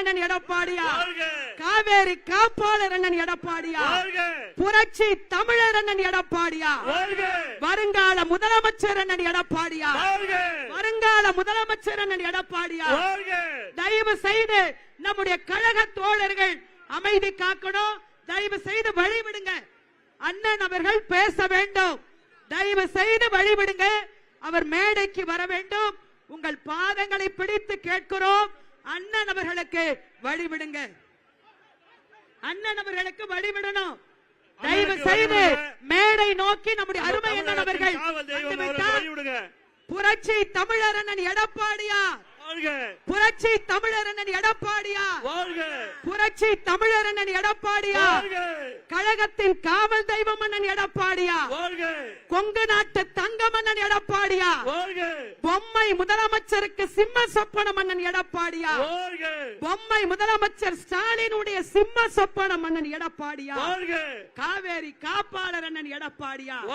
அண்ணன் எடப்பாடியார், காவேரி காப்பாளர் அண்ணன் எடப்பாடியார், புரட்சி தமிழர் அண்ணன் எடப்பாடியார், வருங்கால முதலமைச்சர் அண்ணன் எடப்பாடியார், வருங்கால முதலமைச்சர் அண்ணன் எடப்பாடியார். தயவு செய்து நம்முடைய கழக தோழர்கள் அமைதி காக்கணும். தயவு செய்து வழிவிடுங்க. அண்ணன் அவர்கள் பேச வேண்டும். தயவு செய்து வழிவிடுங்க. அவர் மேடைக்கு வர வேண்டும். உங்கள் பாதங்களை பிடித்து கேட்கிறோம். அண்ணன் அவர்களுக்கு வழிவிடுங்க. அண்ணன் அவர்களுக்கு வழிவிடணும். தயவு செய்து மேடை நோக்கி நம்முடைய அருமை அண்ணன் அவர்கள் புரட்சி தமிழர் அண்ணன் எடப்பாடியார், புரட்சி தமிழர் அண்ணன் எடப்பாடியார், புரட்சி தமிழர் அண்ணன் எடப்பாடியார், கழகத்தின் காவல் தெய்வம் அண்ணன் எடப்பாடியார், கொங்கு நாட்டு தங்கம் அண்ணன் எடப்பாடியார், பொம்மை முதலமைச்சருக்கு சிம்ம சொப்பனம் அண்ணன் எடப்பாடியார், பொம்மை முதலமைச்சர் ஸ்டாலினுடைய சிம்ம சொப்பனம் அண்ணன் எடப்பாடியார், காவேரி காப்பாளர் அண்ணன் எடப்பாடியார்.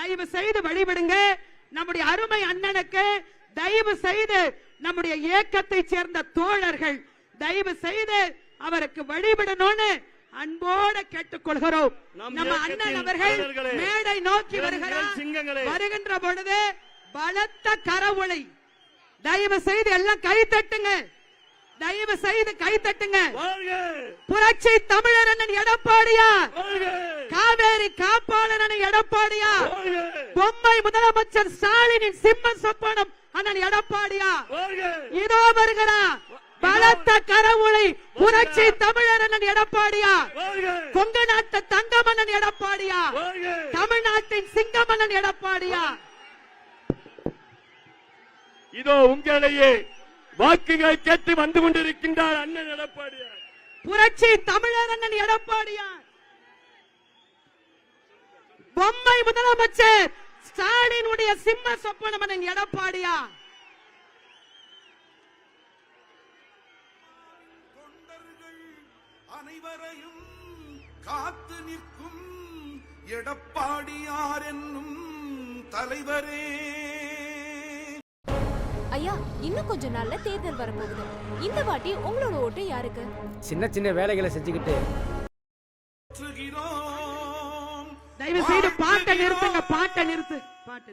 தயவு செய்து வழிபடுங்க. நம்முடைய அருமை அண்ணனுக்கு தயவு செய்து நம்முடைய இயக்கத்தை சேர்ந்த தோழர்கள் தயவு செய்து அவருக்கு வழிபடணும்னு அன்போடு கேட்டுக்கொள்கிறோம். நம்ம அண்ணன் அவர்கள் மேடை நோக்கி வருகிறார். வருகின்ற பொழுது பலத்த கரவொலி. தயவு செய்து எல்லாம் கை தட்டுங்க. தயவு செய்து கை தட்டுங்க. புரட்சி தமிழர் அண்ணன் எடப்பாடியார், காவேரி காப்பாளர் அண்ணன் எடப்பாடியார், பொம்மை முதலமைச்சர் ஸ்டாலினின் சிம்ம சொப்பனம் அண்ணன் எடப்பாடியார் இதோ வருகிறார். பலத்த கரவொலி. புரட்சி தமிழர் அண்ணன் எடப்பாடியார், கொங்கு நாட்டு தங்கம் அண்ணன் எடப்பாடியார், தமிழ்நாட்டின் சிங்கம் அண்ணன் எடப்பாடியார். இதோ உங்களையே வாக்குகள் கேட்டு வந்து கொண்டிருக்கின்றார் அண்ணன் எடப்பாடியார், புரட்சி தமிழர் அண்ணன் எடப்பாடியார், பொம்மை முதலமைச்சர் ஸ்டாலினுடைய சிம்ம சொப்பனம் அண்ணன் எடப்பாடியார். அனைவரையும் காத்து நிற்கும் எடப்பாடியார் என்னும் தலைவரே. ஐயா, இன்னும் கொஞ்ச நாள்ல தேர்தல் வரப்போகுது. இந்த வாட்டி உங்களோட ஓட்டு யாருக்கு? சின்ன சின்ன வேலைகளை செஞ்சுக்கிட்டு தயவு செய்து பாட்டை நிறுத்துங்க. பாட்டை நிறுத்து. பாட்டு.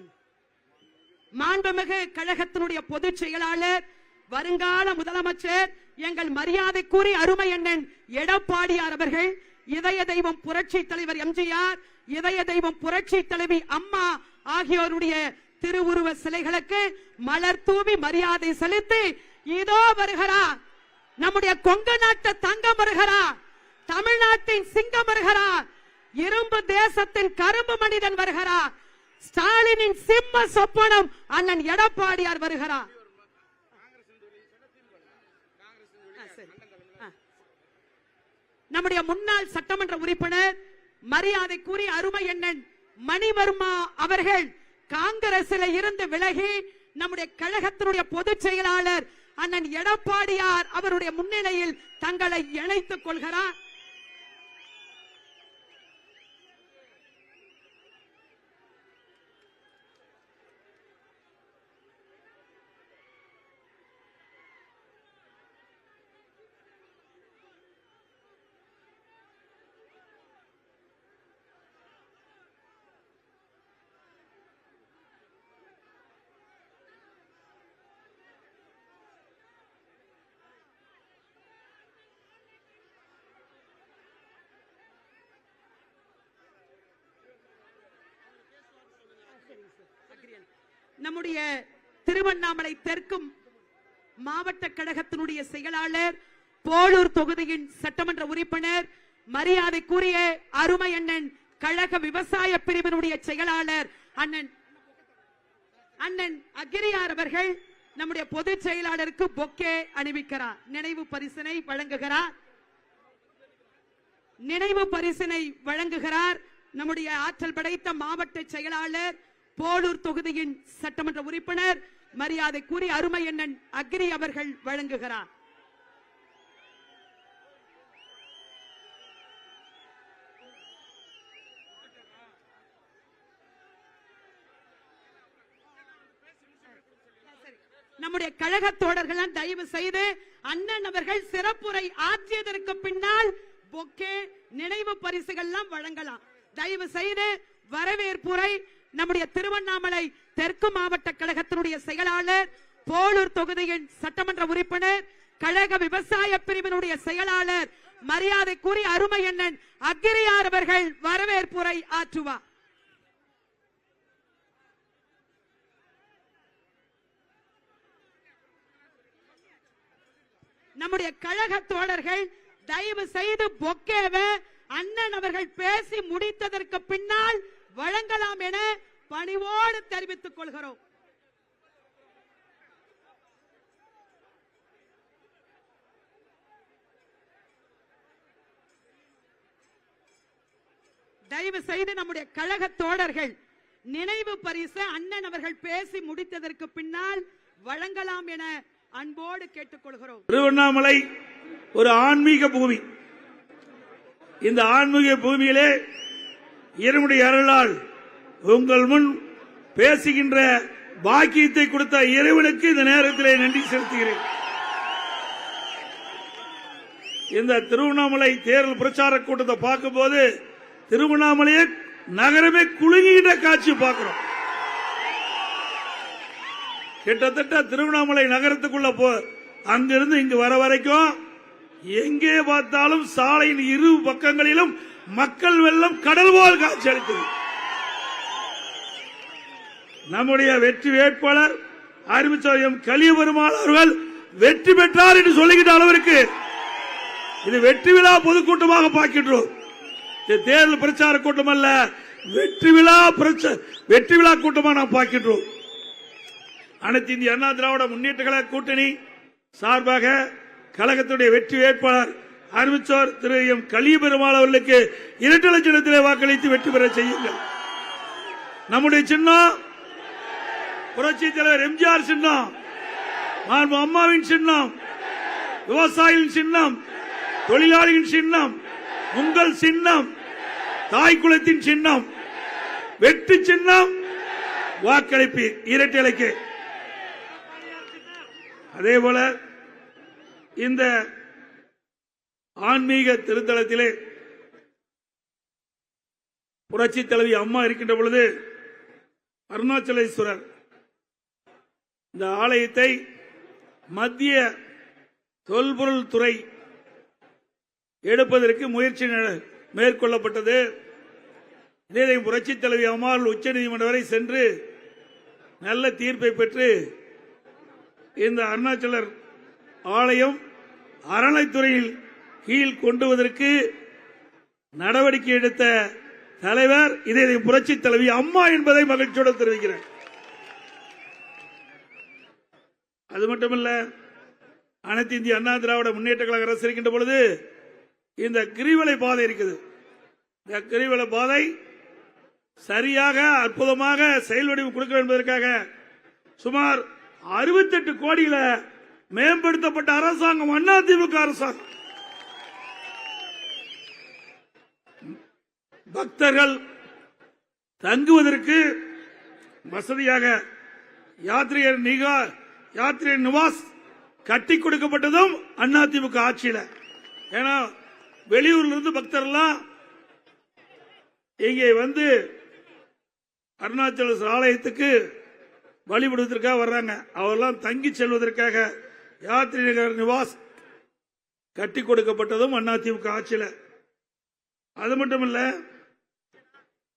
மாண்புமிகு கழகத்தினுடைய பொதுச் செயலாளர், வருங்கால முதலமைச்சர், எங்கள் மரியாதைக்குரிய அருமை அண்ணன் எடப்பாடியார் அவர்கள் இதய தெய்வம் புரட்சி தலைவர் எம்ஜிஆர், இதய தெய்வம் புரட்சி தலைவி அம்மா ஆகியோருடைய திருவுருவ சிலைகளுக்கு மலர் தூவி மரியாதை செலுத்தி இதோ வருகிறார். நம்முடைய கொங்கு நாட்டு தங்கம் வருகிறார், தமிழ்நாட்டின் சிங்கம் வருகிறார், இரும்பு தேசத்தின் கரும்பு மனிதன் வருகிறார், ஸ்டாலினின் சிம்ம சொப்பனம் அண்ணன் எடப்பாடியார் வருகிறார். நம்முடைய முன்னாள் சட்டமன்ற உறுப்பினர் மரியாதைக்குரிய அருமை அண்ணன் மணிவர்மா அவர்கள் காங்கிரசில் இருந்து விலகி நம்முடைய கழகத்தினுடைய பொதுச் செயலாளர் அண்ணன் எடப்பாடியார் அவருடைய முன்னிலையில் தங்களை இணைத்துக் கொள்கிறார். நம்முடைய திருவண்ணாமலை தெற்கு மாவட்ட கழகத்தினுடைய செயலாளர், போலூர் தொகுதியின் சட்டமன்ற உறுப்பினர், மரியாதைக்குரிய அருமை அண்ணன் கழக விவசாய பிரிவினுடைய செயலாளர் அண்ணன் அகிரியார் அவர்கள் நம்முடைய பொதுச் செயலாளருக்கு பொக்கே அணிவிக்கிறார். நினைவு பரிசினை வழங்குகிறார். நினைவு பரிசினை வழங்குகிறார் நம்முடைய ஆற்றல் படைத்த மாவட்ட செயலாளர், போலூர் தொகுதியின் சட்டமன்ற உறுப்பினர், மரியாதைக்குரிய அருமை அண்ணன் அக்ரி அவர்கள் வழங்குகிறார். நம்ம நம்முடைய கழக தோழர்கள் தயவு செய்து அண்ணன் அவர்கள் சிறப்புரை ஆற்றியதற்கு பின்னால் பொக்கே நினைவு பரிசுகள்லாம் வழங்கலாம். தயவு செய்து வரவேற்புரை நம்முடைய திருவண்ணாமலை தெற்கு மாவட்ட கழகத்தினுடைய செயலாளர், போலூர் தொகுதியின் சட்டமன்ற உறுப்பினர், கழக விவசாய பிரிவினுடைய செயலாளர் மரியாதைக்குரிய அருமை அண்ணன் அக்கிரியார் அவர்கள் வரவேற்புரை ஆற்றுவார். நம்முடைய கழக தோழர்கள் தயவு செய்து பொக்கேவை அண்ணன் அவர்கள் பேசி முடித்ததற்கு பின்னால் வழங்கலாம் என பணிவோடு தெரிவித்துக் கொள்கிறோம். தயவு செய்து நம்முடைய கழக தோழர்கள் நினைவு பரிசு அண்ணன் அவர்கள் பேசி முடித்ததற்கு பின்னால் வழங்கலாம் என அன்போடு கேட்டுக்கொள்கிறோம். திருவண்ணாமலை ஒரு ஆன்மீக பூமி. இந்த ஆன்மீக பூமியிலே இறைவனுடைய அருளால் உங்கள் முன் பேசுகின்ற பாக்கியத்தை கொடுத்த இறைவனுக்கு இந்த நேரத்திலே நன்றி செலுத்துகிறேன். இந்த திருவண்ணாமலை தேர்தல் பிரச்சார கூட்டத்தை பார்க்கும்போது திருவண்ணாமலையே நகரமே குலுங்குகின்ற காட்சி பார்க்கிறோம். கிட்டத்தட்ட திருவண்ணாமலை நகரத்துக்குள்ள அங்கிருந்து இங்கு வர வரைக்கும் எங்கே பார்த்தாலும் சாலையின் இரு பக்கங்களிலும் மக்கள் வெள்ளம் கடல் போல் காட்சி அளித்தது. நம்முடைய வெற்றி வேட்பாளர் அறிவிச்சோம் கலியபெருமாள் அவர்கள் வெற்றி பெற்றார் என்று சொல்லுகின்ற அளவிற்கு இது வெற்றி விழா பொதுக்கூட்டமாக பார்க்கின்றோம். இது தேர்தல் பிரச்சார கூட்டம் அல்ல, வெற்றி விழா கூட்டமாக நாம் பார்க்கின்றோம். அனைத்து இந்திய அண்ணா திராவிட முன்னேற்ற கழக கூட்டணி சார்பாக கழகத்துடைய வெற்றி வேட்பாளர் அறிவிச்சோர் திரு எம் கலியபெருமாள் அவர்களுக்கு 2 லட்சத்திலே வாக்களித்து வெற்றி பெற செய்யுங்கள். நம்முடைய சின்னம் புரட்சி தலைவர் எம்ஜிஆர் சின்னம், அம்மாவின் சின்னம், விவசாயிகளின் சின்னம், தொழிலாளிகளின் சின்னம், உங்கள் சின்னம், தாய் குலத்தின் சின்னம், வெற்றி சின்னம், வாக்களிப்பு இரட்டை இலக்கு. அதேபோல இந்த ஆன்மீக திருத்தலத்திலே புரட்சி தலைவி அம்மா இருக்கின்ற பொழுது அருணாச்சலேஸ்வரர் இந்த ஆலயத்தை மத்திய தொல்பொருள் துறை எடுப்பதற்கு முயற்சி மேற்கொள்ளப்பட்டது. இதே புரட்சி தலைவி அம்மாள் உச்சநீதிமன்றம் வரை சென்று நல்ல தீர்ப்பை பெற்று இந்த அருணாச்சலர் ஆலயம் அறநிலைத்துறையில் கீழ் கொண்டுவதற்கு நடவடிக்கை எடுத்த தலைவர் இதே புரட்சி தலைவி அம்மா என்பதை மகிழ்ச்சியோடு தெரிவிக்கிறேன். அது மட்டுமல்ல, அனைத்து இந்திய அண்ணா திராவிட முன்னேற்ற கழக அரசு இருக்கின்ற பொழுது இந்த கிரிவலை பாதை இருக்குது. இந்த கிரிவலை பாதை சரியாக அற்புதமாக செயல் வடிவம் கொடுக்க என்பதற்காக சுமார் 68 கோடியில மேம்படுத்தப்பட்ட அரசாங்கம் அதிமுக அரசாங்கம். பக்தர்கள் தங்குவதற்கு வசதியாக யாத்ரீகர் நிவாஸ் கட்டி கொடுக்கப்பட்டதும் அதிமுக ஆட்சியில். ஏன்னா வெளியூர்ல இருந்து பக்தர்கள் இங்கே வந்து அருணாச்சல ஆலயத்துக்கு வழிபடுவதற்காக வர்றாங்க. அவரெல்லாம் தங்கி செல்வதற்காக யாத்ரீகர் நிவாஸ் கட்டி கொடுக்கப்பட்டதும் அதிமுக ஆட்சியில். அது மட்டுமல்ல,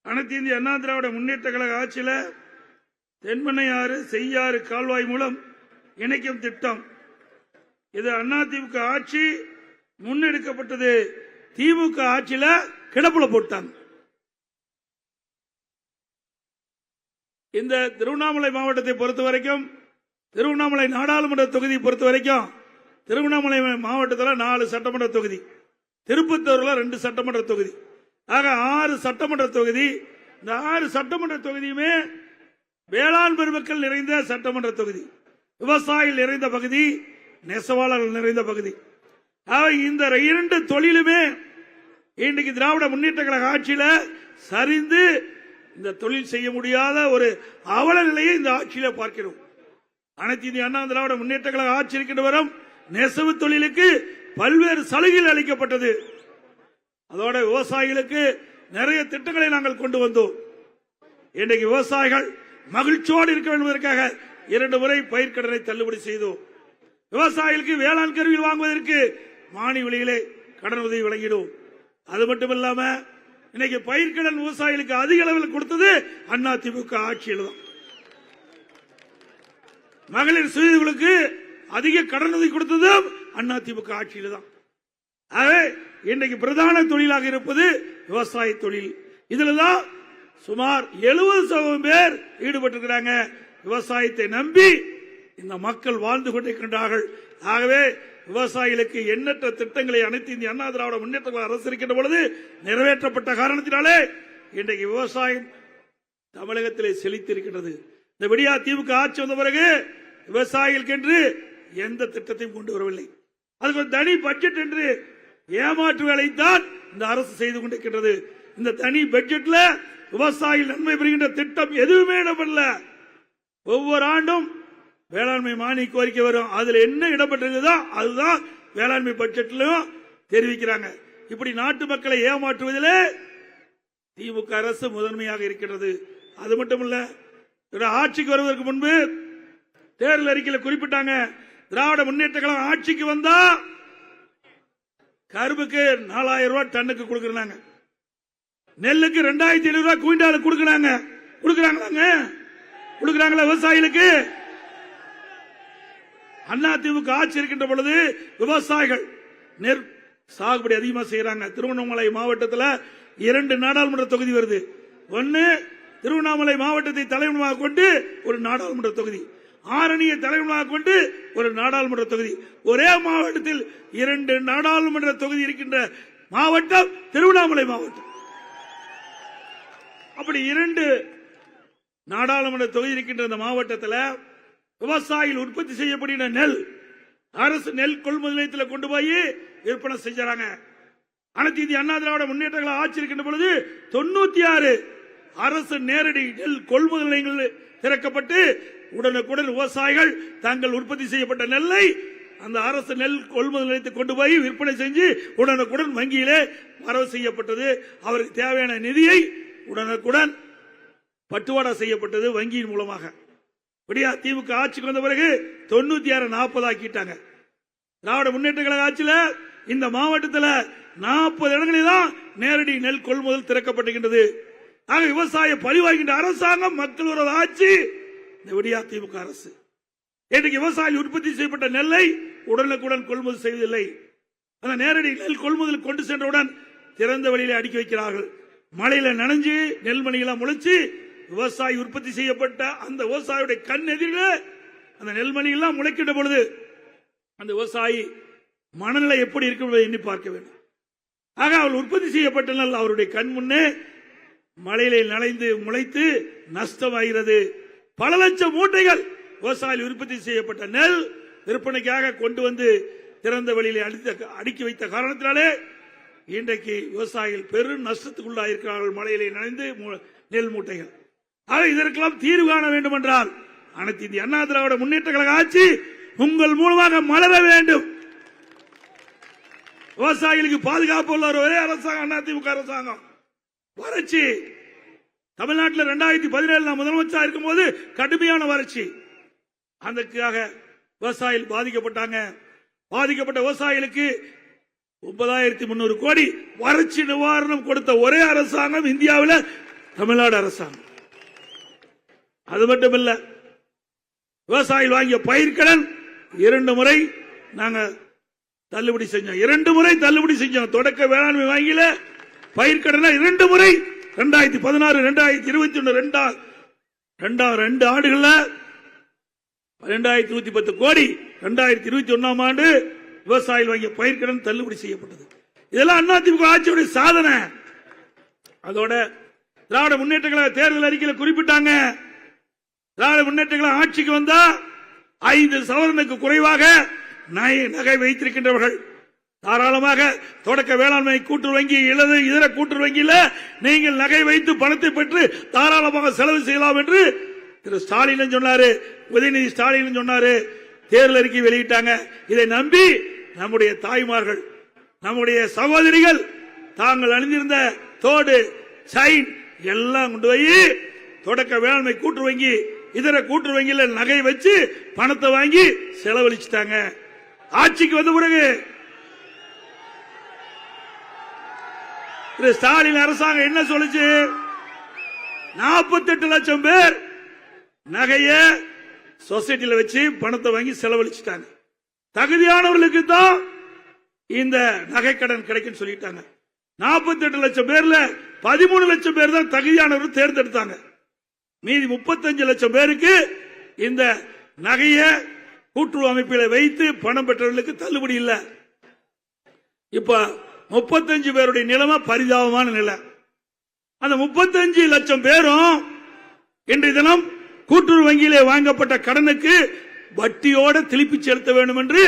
அனைத்து இந்திய அண்ணா திராவிட முன்னேற்ற கழக ஆட்சியில் தென்பெண்ணையாறு செய்யாறு கால்வாய் மூலம் இணைக்கும் திட்டம், இது அதிமுக ஆட்சி முன்னெடுக்கப்பட்டது. திமுக ஆட்சியில் கிடப்புல போட்டாங்க. இந்த திருவண்ணாமலை மாவட்டத்தை பொறுத்த வரைக்கும், திருவண்ணாமலை நாடாளுமன்ற தொகுதியை பொறுத்த வரைக்கும், திருவண்ணாமலை மாவட்டத்தில் 4 சட்டமன்ற தொகுதி, திருப்பத்தூர்ல 2 சட்டமன்ற தொகுதி, ஆக 6 சட்டமன்ற தொகுதி. இந்த 6 சட்டமன்ற தொகுதியுமே வேளாண் பெருமக்கள் நிறைந்த சட்டமன்ற தொகுதி, விவசாயிகள் நிறைந்த பகுதி, நெசவாளர்கள் நிறைந்த பகுதி. இந்த 2 தொழிலுமே இன்றைக்கு திராவிட முன்னேற்ற கழக ஆட்சியில சரிந்து இந்த தொழில் செய்ய முடியாத ஒரு அவல நிலையை இந்த ஆட்சியில பார்க்கிறோம். அனைத்து இந்திய அண்ணா திராவிட முன்னேற்ற கழக ஆட்சி இருக்கின்ற வரும் நெசவு தொழிலுக்கு பல்வேறு சலுகைகள் அளிக்கப்பட்டது. அதோட விவசாயிகளுக்கு நிறைய திட்டங்களை நாங்கள் கொண்டு வந்தோம். இன்றைக்கு விவசாயிகள் மகிழ்ச்சியோடு இருக்க வேண்டும் என்பதற்காக 2 முறை பயிர்க்கடனை தள்ளுபடி செய்தோம். விவசாயிகளுக்கு வேளாண் கருவிகள் வாங்குவதற்கு மானிய விலையிலே கடன் உதவி வழங்கிடும். அது மட்டுமில்லாம இன்னைக்கு பயிர்க்கடன் விவசாயிகளுக்கு அதிக அளவில் கொடுத்தது அதிமுக ஆட்சியில் தான். மகளிர் சுயங்களுக்கு அதிக கடன் உதவி கொடுத்ததும் அதிமுக ஆட்சியில் தான். ஆகவே இன்றைக்கு பிரதான தொழிலாக இருப்பது விவசாய தொழில். இதுலதான் சுமார் 70% பேர் ஈடுபட்டிருக்கிறாங்க. விவசாயத்தை நம்பி இந்த மக்கள் வாழ்ந்து கொண்டிருக்கின்றார்கள். ஆகவே விவசாயிகளுக்கு எண்ணற்ற திட்டங்களை அனைத்து இந்திய அண்ணா திராவிட முன்னேற்ற கழக அரசு இருக்கின்ற பொழுது நிறைவேற்றப்பட்ட காரணத்தினாலே இன்றைக்கு விவசாயம் தமிழகத்திலே செழித்திருக்கின்றது. இந்த விடியா திமுக ஆட்சி வந்த பிறகு விவசாயிகளுக்கு என்று எந்த திட்டத்தையும் கொண்டு வரவில்லை. அதுக்கு ஒரு தனி பட்ஜெட் என்று ஏமாற்று வேலைத்தான் இந்த அரசு செய்து கொண்டிருக்கின்றது. இந்த தனி பட்ஜெட்ல விவசாயிகள் நன்மை பெறுகின்ற திட்டம் எதுவுமே இடம்பெறல. ஒவ்வொரு ஆண்டும் வேளாண்மை மானிய கோரிக்கை வரும். அதுல என்ன இடம்பெற்றிருக்குதோ அதுதான் வேளாண்மை பட்ஜெட்லயும் தெரிவிக்கிறாங்க. இப்படி நாட்டு மக்களை ஏமாற்றுவதிலே திமுக அரசு முதன்மையாக இருக்கிறது. அது மட்டுமல்ல, ஆட்சிக்கு வருவதற்கு முன்பு தேர்தல் அறிக்கையில் குறிப்பிட்டாங்க, திராவிட முன்னேற்ற கழகம் ஆட்சிக்கு வந்தா கரும்புக்கு 4000 ரூபாய் டன்னுக்கு கொடுக்கறாங்க, நெல்லுக்கு 2700 ரூபாய் குவிண்டாலுக்கு கொடுக்கறாங்க. கொடுக்கறாங்களா விவசாயிகளுக்கு? அதிமுக ஆட்சி இருக்கின்ற பொழுது விவசாயிகள் நெல் சாகுபடி அதிகமாக செய்யறாங்க. திருவண்ணாமலை மாவட்டத்தில் 2 நாடாளுமன்ற தொகுதி வருது. ஒன்னு திருவண்ணாமலை மாவட்டத்தை தலைமையாக கொண்டு ஒரு நாடாளுமன்ற தொகுதி, ஆரணியை தலைமையாக கொண்டு ஒரு நாடாளுமன்ற தொகுதி. ஒரே மாவட்டத்தில் 2 நாடாளுமன்ற தொகுதி இருக்கின்ற மாவட்டம் திருவண்ணாமலை மாவட்டம். அப்படி 2 நாடாளுமன்ற தொகுதி இருக்கின்ற இந்த மாவட்டத்தில் விவசாயிகள் உற்பத்தி செய்யப்படுகிற நெல் அரசு நெல் கொள்முதல் நிலையத்தில் கொண்டு போய் விற்பனை செஞ்சாங்க. அனைத்து இந்திய அண்ணா திராவிட முன்னேற்ற கழக ஆட்சி இருக்கின்ற பொழுது 96 அரசு நேரடி நெல் கொள்முதல் நிலையங்கள் திறக்கப்பட்டு உடனுக்குடன் விவசாயிகள் தாங்கள் உற்பத்தி செய்யப்பட்ட நெல்லை அந்த அரசு நெல் கொள்முதல் நிலையத்தை கொண்டு போய் விற்பனை செஞ்சு உடனுக்குடன் வங்கியிலே வரவு செய்யப்பட்டது. அவருக்கு தேவையான நிதியை உடனுக்குடன் பட்டுவாடா செய்யப்பட்டது வங்கியின் மூலமாக. விடியா திமுக ஆட்சிக்கு வந்த பிறகு 96 40 ஆக்கிட்டாங்க. திராவிட முன்னேற்ற கழக ஆட்சியில் இந்த மாவட்டத்தில் 40 இடங்களில் தான் நேரடி நெல் கொள்முதல் திறக்கப்பட்டிருக்கின்றது. ஆக விவசாய பழிவாகின்ற அரசாங்கம் மக்கள் விரோத ஆட்சி இந்த விடியா திமுக அரசு. இன்றைக்கு விவசாயிகள் உற்பத்தி செய்யப்பட்ட நெல்லை உடனுக்குடன் கொள்முதல் செய்வதில்லை. அந்த நேரடி நெல் கொள்முதல் கொண்டு சென்றவுடன் திறந்த வழியிலே அடுக்கி வைக்கிறார்கள். மழையில நனைஞ்சு நெல்மணியெல்லாம் முளைச்சு விவசாயி உற்பத்தி செய்யப்பட்ட அந்த விவசாயியுடைய கண் எதிரில் அந்த நெல்மணி எல்லாம் முளைக்கின்ற பொழுது அந்த விவசாயி மனநிலை எப்படி இருக்கும் எண்ணி பார்க்க வேண்டும். ஆக அவர் உற்பத்தி செய்யப்பட்ட நெல் அவருடைய கண் முன்னே மழையிலே நனைந்து முளைத்து நஷ்டமாகிறது. பல லட்சம் மூட்டைகள் விவசாயிகள் உற்பத்தி செய்யப்பட்ட நெல் விற்பனைக்காக கொண்டு வந்து திறந்த வெளியிலே அடுக்கி வைத்த காரணத்தினாலே இன்றைக்கு விவசாயிகள் பெரும் நஷ்டத்துக்குள்ளாயிருக்கிறார்கள். மழையிலே நனைந்து நெல் மூட்டைகள். ஆக இதற்கெல்லாம் தீர்வு காண வேண்டும் என்றால் அனைத்து இந்திய அண்ணா திராவிட முன்னேற்ற கழக ஆட்சி உங்கள் மூலமாக மலர வேண்டும். விவசாயிகளுக்கு பாதுகாப்பு உள்ள ஒரே அரசாங்கம் அதிமுக அரசாங்கம். வறட்சி தமிழ்நாட்டில் 2017 முதலமைச்சர் இருக்கும் போது கடுமையான வறட்சி. அதற்காக விவசாயிகள் பாதிக்கப்பட்டாங்க. பாதிக்கப்பட்ட விவசாயிகளுக்கு 9300 கோடி வறட்சி நிவாரணம் கொடுத்த ஒரே அரசாங்கம் இந்தியாவில் தமிழ்நாடு அரசாங்கம். அது மட்டுமல்ல, விவசாயிகள் வாங்கிய பயிர்க்கடன் 2 முறை நாங்க தள்ளுபடி செஞ்சோம். 2 முறை தள்ளுபடி செஞ்சோம். தொடக்க வேளாண்மை வங்கியில பயிர்க்கடனை 2 முறை 2016 2021 2 ஆண்டுகள்ல 2110 கோடி 2021 ஆண்டு விவசாயிகள் வாங்கிய பயிர்க்கடன் தள்ளுபடி செய்யப்பட்டது. இதெல்லாம் அதிமுக ஆட்சியுடைய சாதனை. அதோட திராவிட முன்னேற்ற கழக தேர்தல் அறிக்கையில் குறிப்பிட்டாங்க, திராவிட முன்னேற்ற கழக ஆட்சிக்கு வந்தா 5 சவரனுக்கு குறைவாக நகை வைத்திருக்கின்றவர்கள் தாராளமாக தொடக்க வேளாண்மை கூட்டுறவு வங்கி இதர கூட்டுறவு வங்கியில் நீங்கள் நகை வைத்து பணத்தை பெற்று தாராளமாக செலவு செய்யலாம் என்று திரு ஸ்டாலின் சொன்னாரு, உதயநிதி ஸ்டாலின் சொன்னாரு, தேர்தல் அறிக்கை வெளியிட்டாங்க. இதை நம்பி நம்முடைய தாய்மார்கள், நம்முடைய சகோதரிகள் தாங்கள் அணிந்திருந்த தோடு, செயின் எல்லாம் கொண்டு போய் தொடக்க வேளாண்மை கூட்டுறவு வங்கி, இதர கூட்டுறவு வங்கியில நகை வச்சு பணத்தை வாங்கி செலவழிச்சிட்டாங்க. ஆட்சிக்கு வந்த பிறகு ஸ்டாலின் அரசாங்கம் என்ன சொல்லுச்சு? 48 லட்சம் பேர் நகைய சொசைட்டில வச்சு பணத்தை வாங்கி செலவழிச்சிட்டாங்க. தகுதியானவர்களுக்கு தான் இந்த நகை கடன் கிடைக்கும் சொல்லிட்டாங்க. 48 லட்சம் பேர்ல 13 லட்சம் பேர் தான் தகுதியானவர்கள் தேர்ந்தெடுத்தாங்க. மீதி 35 லட்சம் பேருக்கு இந்த நகைய கூட்டுறவு அமைப்பில வைத்து பணம் பெற்றவர்களுக்கு தள்ளுபடி இல்ல. இப்ப 35 பேருடைய நிலைமை பரிதாபமான நிலை. அந்த 35 லட்சம் பேரும் இன்றைய தினம் கூட்டுறவு வங்கியிலே வாங்கப்பட்ட கடனுக்கு வட்டியோட திருப்பி செலுத்த வேண்டும் என்று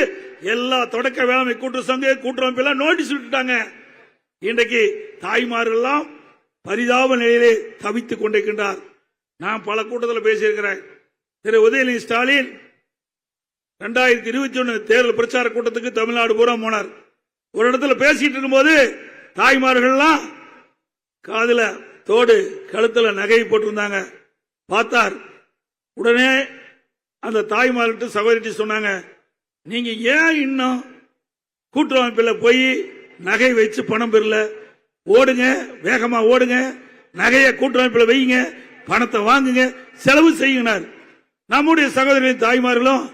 எல்லா தொடக்க வேளாண்மை கூட்டுறவு சங்க கூட்டுறவு அமைப்பெல்லாம் நோட்டீஸ் விட்டுட்டாங்க. இன்றைக்கு தாய்மார்கள் எல்லாம் பரிதாப நிலையிலே தவித்துக் கொண்டிருக்கின்றார். நான் பல கூட்டத்தில் பேசியிருக்கிறேன். திரு உதயநிதி ஸ்டாலின் 2021 தேர்தல் பிரச்சார கூட்டத்துக்கு தமிழ்நாடு பூரா போனார். ஒரு இடத்துல பேசிட்டு இருக்கும்போது தாய்மார்கள்லாம் காதுல தோடு, கழுத்துல நகை போட்டிருந்தாங்க. பார்த்தார். உடனே அந்த தாய்மார்கிட்ட சகோதரி சொன்னாங்க, நீங்க ஏன் இன்னும் கூட்டுறவு அமைப்பில் போய் நகை வச்சு பணம் பெறல? ஓடுங்க, வேகமா ஓடுங்க, நகையை கூட்டுறவு அமைப்பில் வைங்க, பணத்தை வாங்குங்க, செலவு செய்யுங்க. நம்முடைய சகோதரி தாய்மார்களும்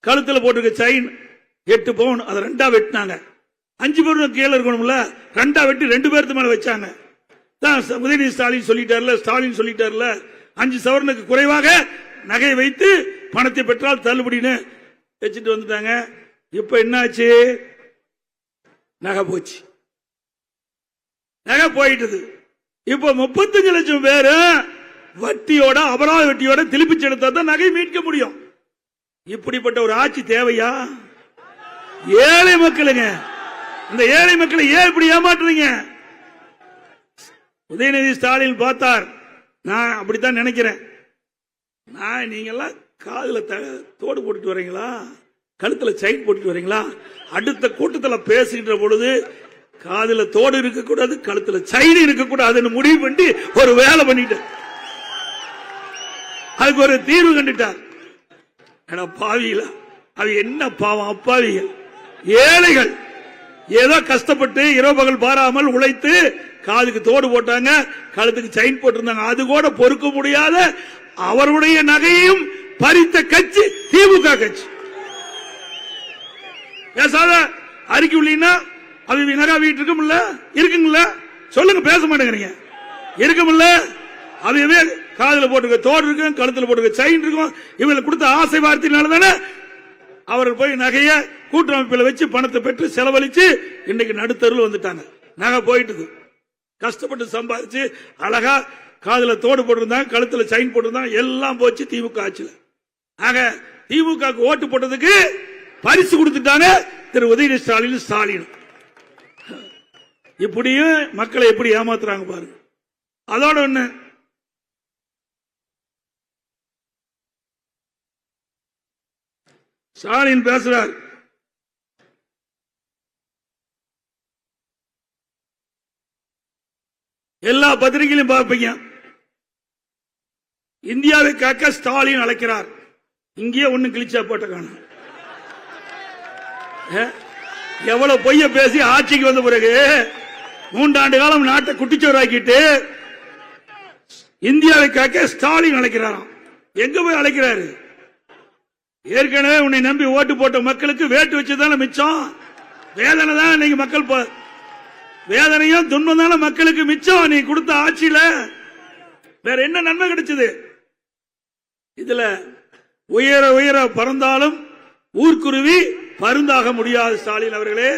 கழுத்துல போட்டிருக்க செயின் 8 பவுன் அதை 2 வெட்டினாங்க. 5 பவுன் கீழே இருக்கணும்ல, 2 வெட்டி 2 பேருக்கு மேல வச்சாங்க. உதயநிதி ஸ்டாலின் சொல்லிட்டார்ல 5 சவரனுக்கு குறைவாக நகை வைத்து பணத்தை பெற்றால் தள்ளுபடின்னு வச்சுட்டு வந்துட்டாங்க. இப்ப என்னாச்சு? நகை போச்சு, நகை போயிட்டது. இப்ப 35 லட்சம் பேரு வட்டியோட, அபராத வட்டியோட திருப்பி செலுத்தா தான் நகை மீட்க முடியும். இப்படிப்பட்ட ஒரு ஆட்சி தேவையா? ஏழை மக்களுங்க, இந்த ஏழை மக்களை ஏன் இப்படி ஏமாற்றுறீங்க? உதயநிதி ஸ்டாலின் பார்த்தார். நான் அப்படித்தான் நினைக்கிறேன். நீங்க எல்லாம் காதுல தோடு போட்டுட்டு வரீங்களா, கழுத்துல செயின் போட்டுட்டு வரீங்களா? அடுத்த கூட்டத்தில் பேசுகின்ற பொழுது காதுல தோடு இருக்கக்கூடாது, கழுத்துல செயின் இருக்கக்கூடாதுன்னு முடிவு பண்ணி ஒரு வேலை பண்ணிட்டார். அதுக்கு ஒரு தீர்வு கண்டுட்டார். பாவிகளா, அது என்ன பாவம்? அப்பாவிகள், ஏழைகள் ஏதோ கஷ்டப்பட்டு இரவு பகல் பாராமல் உழைத்து காதுக்கு தோடு போட்டாங்க, கழுத்துக்கு செயின் போட்டிருந்தாங்க. அது கூட பொறுக்க முடியாத அவருடைய நகையையும் பறித்த கட்சி திமுக கட்சி. பேசாத அறிக்கை உள்ளீங்கன்னா அது நகை வீட்டு இருக்கும்ல, இருக்குங்கள? சொல்லுங்க, பேச மாட்டேங்கிறீங்க. இருக்கும்ல? அதுவே காதுல போட்டுக்க தோடு இருக்கும், கழுத்துல போட்டுக்க செயின் இருக்கும். இவங்களுக்கு கொடுத்த ஆசை வார்த்தையினால தானே அவர்கள் போய் நகைய கூட்டமைப்பில் வச்சு பணத்தை பெற்று செலவழிச்சு இன்னைக்கு நடுத்தருள் வந்துட்டாங்க. நகை போயிட்டு கஷ்டப்பட்டு சம்பாதிச்சு அழகா காதுல தோடு போட்டிருந்தாங்க, கழுத்துல செயின் போட்டிருந்தாங்க, எல்லாம் போச்சு திமுக ஆட்சியில். ஆக திமுக ஓட்டு போட்டதுக்கு பரிசு கொடுத்துட்டாங்க திரு உதயநிதி ஸ்டாலின். இப்படியும் மக்களை எப்படி ஏமாத்துறாங்க பாருங்க. அதோட ஒண்ணு, ஸ்டாலின் பேசுறார், எல்லா பத்திரிகையிலும் பார்ப்பீங்க, இந்தியாவை காக்க ஸ்டாலின் அழைக்கிறார். இங்கே ஒண்ணு கிழிச்சா போட்ட காணும். எவ்வளவு பொய்ய பேசி ஆட்சிக்கு வந்த பிறகு 3 ஆண்டு காலம் நாட்டை குட்டிச்சோராக்கிட்டு இந்தியாவை காக்க ஸ்டாலின் அழைக்கிறாராம். எங்க போய் அழைக்கிறாரு? ஏற்கனவே உன்னை நம்பி ஓட்டு போட்ட மக்களுக்கு வேட்டு வச்சதான மிச்சம். வேதனை தான் நீங்க மக்கள், வேதனையும் துன்பம் தானே மக்களுக்கு மிச்சம். நீ கொடுத்த ஆட்சியில வேற என்ன நன்மை கிடைச்சது? இதுல உயர உயர பறந்தாலும் ஊர்க்குருவி பருந்தாக முடியாது. ஸ்டாலின் அவர்களே,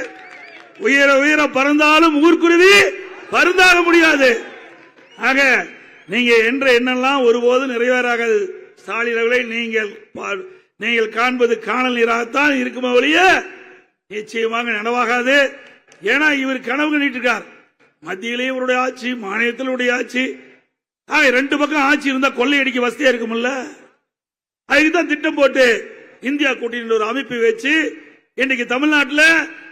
உயர உயர பறந்தாலும் ஊர்க்குருவி பருந்தாக முடியாது. ஆக நீங்க என்ற எண்ணெல்லாம் ஒருபோது நிறைவேறாது. ஸ்டாலின் அவர்களை நீங்கள் காண்பது காணல் நீராகத்தான் இருக்குமே ஒழிய நிச்சயமாக நனவாகாது. ஏன்னா இவர் கனவு கண்டிட்டு இருக்கார். மத்தியிலேயே இவருடைய ஆட்சி, மாநிலத்தில் ஆட்சி. 2 பக்கம் ஆட்சி இருந்தா கொள்ளையடிக்க வசதியா இருக்கும்ல. அதுக்குதான் திட்டம் போட்டு இந்தியா கூட்டணி ஒரு அமைப்பை வச்சு இன்னைக்கு தமிழ்நாட்டில்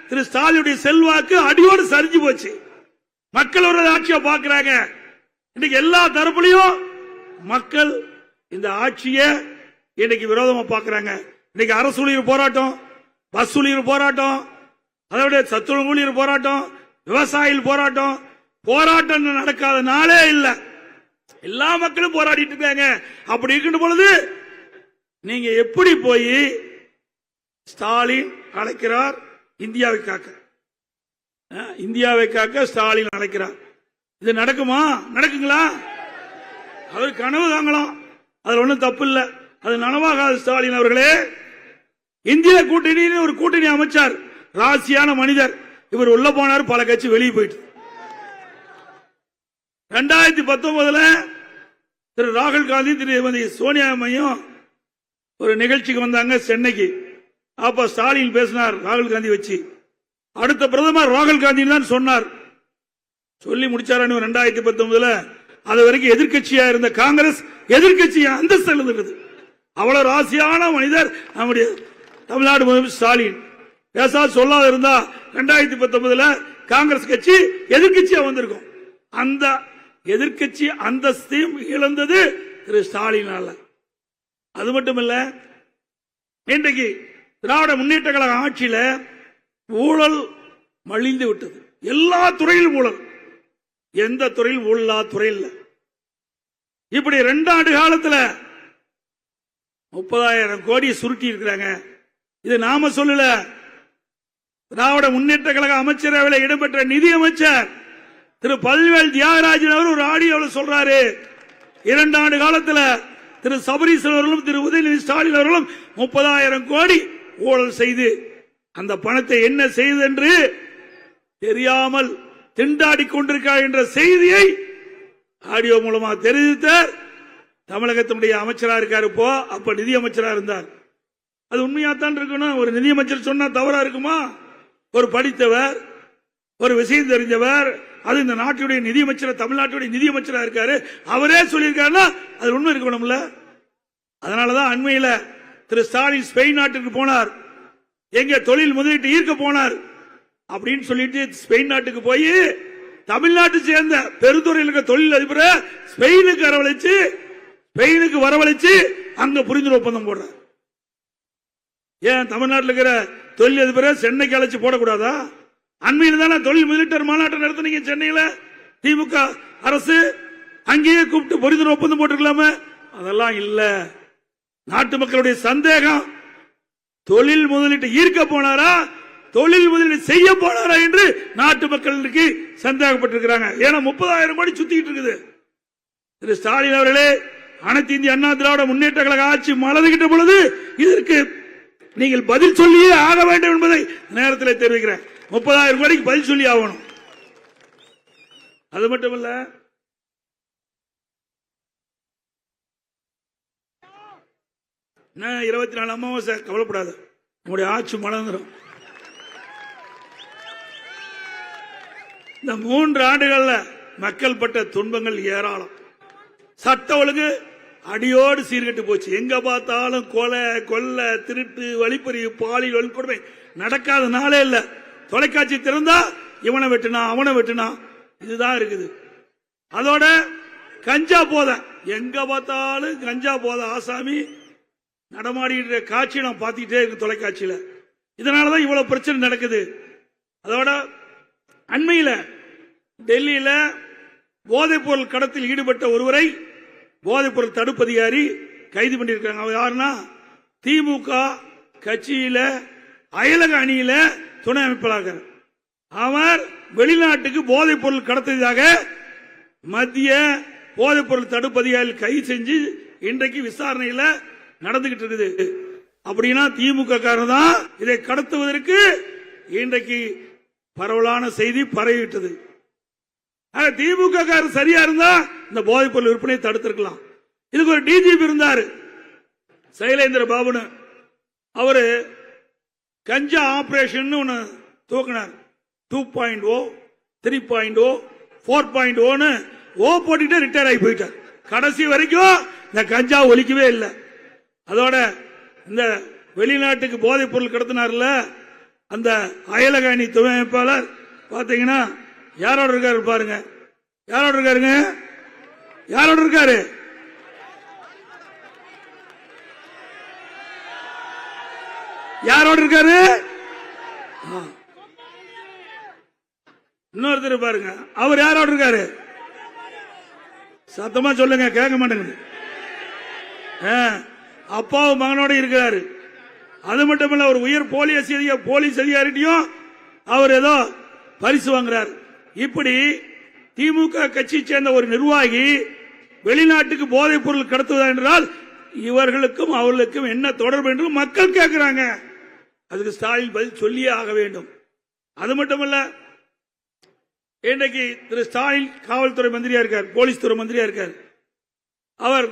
திரு ஸ்டாலினுடைய செல்வாக்கு அடியோடு சரிஞ்சு போச்சு. மக்கள் ஒரு ஆட்சியை பார்க்கிறாங்க. இன்னைக்கு எல்லா தரப்புலையும் மக்கள் இந்த ஆட்சியை இன்னைக்கு விரோதமா பார்க்கிறாங்க. இன்னைக்கு அரசு ஊழியர் போராட்டம், பஸ் ஊழியர் போராட்டம், அதோட சத்துணவு ஊழியர் போராட்டம், விவசாயிகள் போராட்டம், போராட்டம் நடக்காத நாளே இல்ல. எல்லா மக்களும் போராடிட்டு இருக்காங்க. அப்படி இருக்கின்ற பொழுது நீங்க எப்படி போய் ஸ்டாலின் அழைக்கிறார் இந்தியாவை காக்க, இந்தியாவை காக்க ஸ்டாலின் அழைக்கிறார். இது நடக்குமா? நடக்குங்களா? அவர் கனவு தாங்கலாம், அதுல ஒன்றும் தப்பு இல்லை. அது நனவாகாது. ஸ்டாலின் அவர்களே, இந்திய கூட்டணி ஒரு கூட்டணி அமைச்சார், ராசியான மனிதர். இவர் உள்ள போனார், பல கட்சி வெளியே போயிட்டு. 2019 திரு ராகுல் காந்தி திருமதி சோனியா மையம் ஒரு நிகழ்ச்சிக்கு வந்தாங்க சென்னைக்கு. அப்ப ஸ்டாலின் பேசினார் ராகுல் காந்தி வச்சு. அடுத்த பிரதமர் ராகுல் காந்தி தான் சொன்னார். சொல்லி முடிச்சார் 2019. அது வரைக்கும் எதிர்கட்சியா இருந்த காங்கிரஸ் எதிர்கட்சி அந்தஸ்து இருந்தது. அவ்வளவு ராசியான மனிதர் நம்முடைய தமிழ்நாடு முதலமைச்சர் ஸ்டாலின். பேசா சொல்லாத இருந்தா 2019 காங்கிரஸ் கட்சி எதிர்கட்சியா வந்திருக்கும். அந்த எதிர்கட்சி அந்தஸ்தையும் இழந்தது திரு ஸ்டாலினால. அது மட்டுமல்ல, இன்றைக்கு திராவிட முன்னேற்ற கழக ஆட்சியில ஊழல் மலிந்து விட்டது. எல்லா துறையிலும் ஊழல், எந்த துறையில் ஊழலா துறையில். இப்படி 2 ஆண்டு காலத்தில் 30,000 கோடி சுருட்டி இருக்கிறாங்க. இது நாம சொல்லல, திராவிட முன்னேற்ற கழக அமைச்சரவையில் இடம்பெற்ற நிதி அமைச்சர் திரு பழனிவேல் தியாகராஜன் அவர் ஒரு ஆடியோவில் சொல்றாரு. 2 ஆண்டு காலத்தில் திரு சபரீசன் அவர்களும் திரு உதயநிதி ஸ்டாலின் அவர்களும் 30,000 கோடி ஊழல் செய்து அந்த பணத்தை என்ன செய்தது என்று தெரியாமல் திண்டாடி கொண்டிருக்கிறார் என்ற செய்தியை ஆடியோ மூலமாக தெரிவித்த தமிழகத்தினுடைய அமைச்சரா இருக்காரு. இப்போ அப்ப நிதி அமைச்சரா இருந்தார். அது உண்மையாத்தான் இருக்கணும். ஒரு நிதி அமைச்சர் சொன்னா தவறா இருக்குமா? ஒரு படித்தவர், ஒரு விஷயம் தெரிஞ்சவர், அது இந்த நாட்டுடைய நிதியமைச்சர், தமிழ்நாட்டுடைய நிதியமைச்சரா இருக்காரு, அவரே சொல்லியிருக்காருன்னா அது உண்மை இருக்கணும்ல. அதனாலதான் அண்மையில திரு ஸ்டாலின் ஸ்பெயின் நாட்டுக்கு போனார். எங்க தொழில் முதலீட்டு ஈர்க்க போனார் அப்படின்னு சொல்லிட்டு ஸ்பெயின் நாட்டுக்கு போய் தமிழ்நாட்டை சேர்ந்த பெருந்துறையில் இருக்க தொழில் அதிபரை ஸ்பெயினுக்கு வரவழைச்சு அங்க புரிந்துணர்வு ஒப்பந்தம் போடுறார். ஏன் தமிழ்நாட்டில் இருக்கிற தொழில் அதிபரை சென்னைக்கு அழைச்சு போடக்கூடாதா? அண்மையில் தானே தொழில் முதலீட்டர் மாநாட்டை நடத்தினீங்க சென்னையில். திமுக அரசு அங்கேயே கூப்பிட்டு புரிந்துணர்வு ஒப்பந்தம் போட்டுக்கலாமே. அதெல்லாம் இல்ல. நாட்டு மக்களுடைய சந்தேகம், தொழில் முதலீட்டு ஈர்க்க போனாரா, தொழில் முதலீடு செய்ய போனாரா என்று நாட்டு மக்களுக்கு சந்தேகப்பட்டிருக்கிறாங்க. ஏன்னா 30,000 கோடி சுத்திட்டு இருக்குது. திரு ஸ்டாலின் அவர்களே, அனைத்து இந்திய அண்ணா திராவிட முன்னேற்ற கழக ஆட்சி மலர்கிட்ட பொழுது இதற்கு நீங்கள் பதில் சொல்லியே ஆக வேண்டும் என்பதை நேரத்தில் தெரிவிக்கிறேன். 30,000 கோடிக்கு பதில் சொல்லி ஆகணும். அது மட்டுமல்ல, நான் 24 அமாவாசை கவலைப்படாத, நம்முடைய ஆட்சி மலர்ந்துடும். இந்த 3 ஆண்டுகள்ல மக்கள் பட்ட துன்பங்கள் ஏராளம். சட்ட ஒழுங்கு அடியோடு சீர்கட்டு போச்சு. எங்க பார்த்தாலும் கொலை, கொள்ளை, திருட்டு, வழிப்பறி, பாலியல் வன்கொடுமை நடக்காத நாளே இல்ல. தொலைக்காட்சி திறந்தா இவனை வெட்டினா அவனை வெட்டினா இதுதான் இருக்குது. அதோட கஞ்சா போதை, எங்க பார்த்தாலும் கஞ்சா போதை ஆசாமி நடமாடிற காட்சி நான் பார்த்துக்கிட்டே இருக்கு தொலைக்காட்சியில. இதனாலதான் இவ்வளவு பிரச்சனை நடக்குது. அதோட அண்மையில டெல்லியில போதைப் பொருள் கடத்தில் ஈடுபட்ட ஒருவரை போதைப் பொருள் தடுப்பு அதிகாரி கைது பண்ணியிருக்காங்க. அவர் யாருன்னா திமுக கட்சியில அயலக அணியில துணை அமைப்பாளர். அவர் வெளிநாட்டுக்கு போதைப் பொருள் கடத்தியதாக மத்திய போதைப் பொருள் தடுப்பு அதிகாரி கைது செஞ்சு இன்றைக்கு விசாரணையில நடந்துகிட்டு இருக்குது. அப்படின்னா திமுக காரர் தான் இதை கடத்துவதற்கு இன்றைக்கு பரவலான செய்தி பரவிவிட்டது. திமுக காரர் சரியா இருந்தா இந்த போதைப் பொருள் விற்பனை தடுத்திருக்கலாம். இதுக்கு ஒரு டிஜிபி இருந்தாரு, சைலேந்திர பாபுன்னு. அவரு கஞ்சா ஆபரேஷன் ஒன்னு தூக்கினார். 2.0, 3.0, 4.0 ஓ போட்டுட்டு ரிட்டையர் ஆகி போயிட்டார். கடைசி வரைக்கும் இந்த கஞ்சா ஒலிக்கவே இல்லை. அதோட இந்த வெளிநாட்டுக்கு போதைப் பொருள் கடத்தினார்ல அந்த அயலக அணி துணை அமைப்பாளர் பாத்தீங்கன்னா யாரோட இருக்காரு பாருங்க. யாரோட இருக்காருங்க? யாரோட இருக்காரு? யாரோட இருக்காரு? இன்னொருத்தர் பாருங்க, அவர் யாரோட இருக்காரு? சத்தமா சொல்லுங்க, கேட்க மாட்டேங்குது. அப்பாவும் மகனோட இருக்கிறாரு. அது மட்டும் இல்ல, ஒரு உயர் போலீஸ் அதிகாரியும் அவர் ஏதோ பரிசு வாங்குறார். இப்படி திமுக கட்சியை சேர்ந்த ஒரு நிர்வாகி வெளிநாட்டுக்கு போதைப் பொருள் கடத்துவதா என்றால் இவர்களுக்கும் அவர்களுக்கும் என்ன தொடர்பு என்று மக்கள் கேட்கிறாங்க. அதுக்கு ஸ்டாலின் பதில் சொல்லியே ஆக வேண்டும். அது மட்டுமல்ல, இன்றைக்கு திரு ஸ்டாலின் காவல்துறை மந்திரியா இருக்கார், போலீஸ் துறை மந்திரியா இருக்கார். அவர்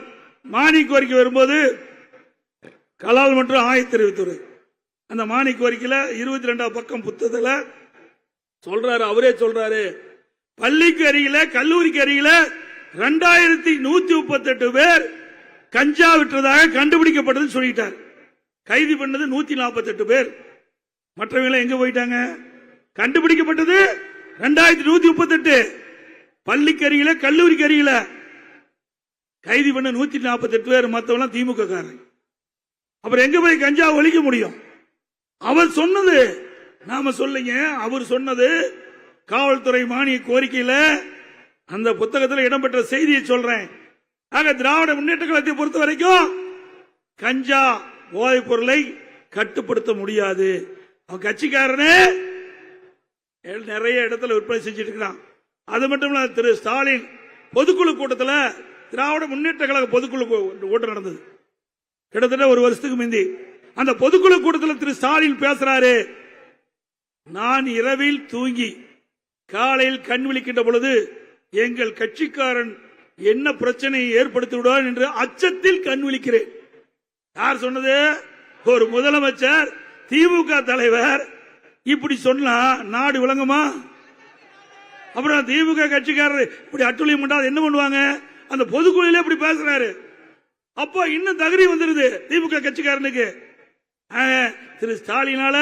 மானிய கோரிக்கை வரும்போது கலால் மற்றும் ஆயத்தறிவுத்துறை அந்த மானிய கோரிக்கையில 22ஆம் பக்கம் புத்தகத்துல சொல்றாரு, அவரே சொல்றாரு, பள்ளிக்கு அருகில கல்லூரிக்கு அருகில 2138 பேர் கஞ்சா விற்றதாக கண்டுபிடிக்கப்பட்டது சொல்லிட்டார். கைது பண்ணது 148 பேர். மற்றவங்க எங்க போயிட்டாங்க? கண்டுபிடிக்கப்பட்டது 2138. பள்ளிக்கு அருகில கல்லூரிக்கு அருகில கைது பண்ண 148 பேர். மற்றவங்க திமுக காரன். அப்புறம் எங்க போய் கஞ்சா ஒழிக்க முடியும்? அவர் சொன்னது நாம சொல்லுங்க. அவர் சொன்னது காவல்துறை மானிய கோரிக்கையில அந்த புத்தகத்தில் இடம்பெற்ற செய்தியை சொல்றேன். ஆக திராவிட முன்னேற்ற கழகத்தை பொறுத்த வரைக்கும் கஞ்சா போதைப் பொருளை கட்டுப்படுத்த முடியாது. அவன் கட்சிக்காரனே நிறைய இடத்துல விற்பனை செஞ்சிட்டு இருக்கிறான். அது மட்டும் இல்ல, திரு ஸ்டாலின் பொதுக்குழு கூட்டத்தில் திராவிட முன்னேற்ற கழக பொதுக்குழு கூட்டம் நடந்தது கிட்டத்தட்ட ஒரு வருஷத்துக்கு முந்தி. அந்த பொதுக்குழு கூட்டத்தில் திரு ஸ்டாலின் பேசுறாரு, நான் இரவில் தூங்கி காலையில் கண் விழிக்கின்ற பொழுது எங்கள் கட்சிக்காரன் என்ன பிரச்சனையை ஏற்படுத்தி விடுவார் என்று அச்சத்தில் கண் விழிக்கிறேன். யார் சொன்னது? ஒரு முதலமைச்சர், திமுக தலைவர் இப்படி சொன்னா நாடு விளங்குமா? அப்புறம் திமுக கட்சிக்காரர் இப்படி அட்டுழியம் பண்ணாது என்ன பண்ணுவாங்க? அந்த பொதுக்குழுல இப்படி பேசுறாரு. அப்போ இன்னும் தகுதி வந்துருது திமுக கட்சிக்காரனுக்கு. திரு ஸ்டாலினால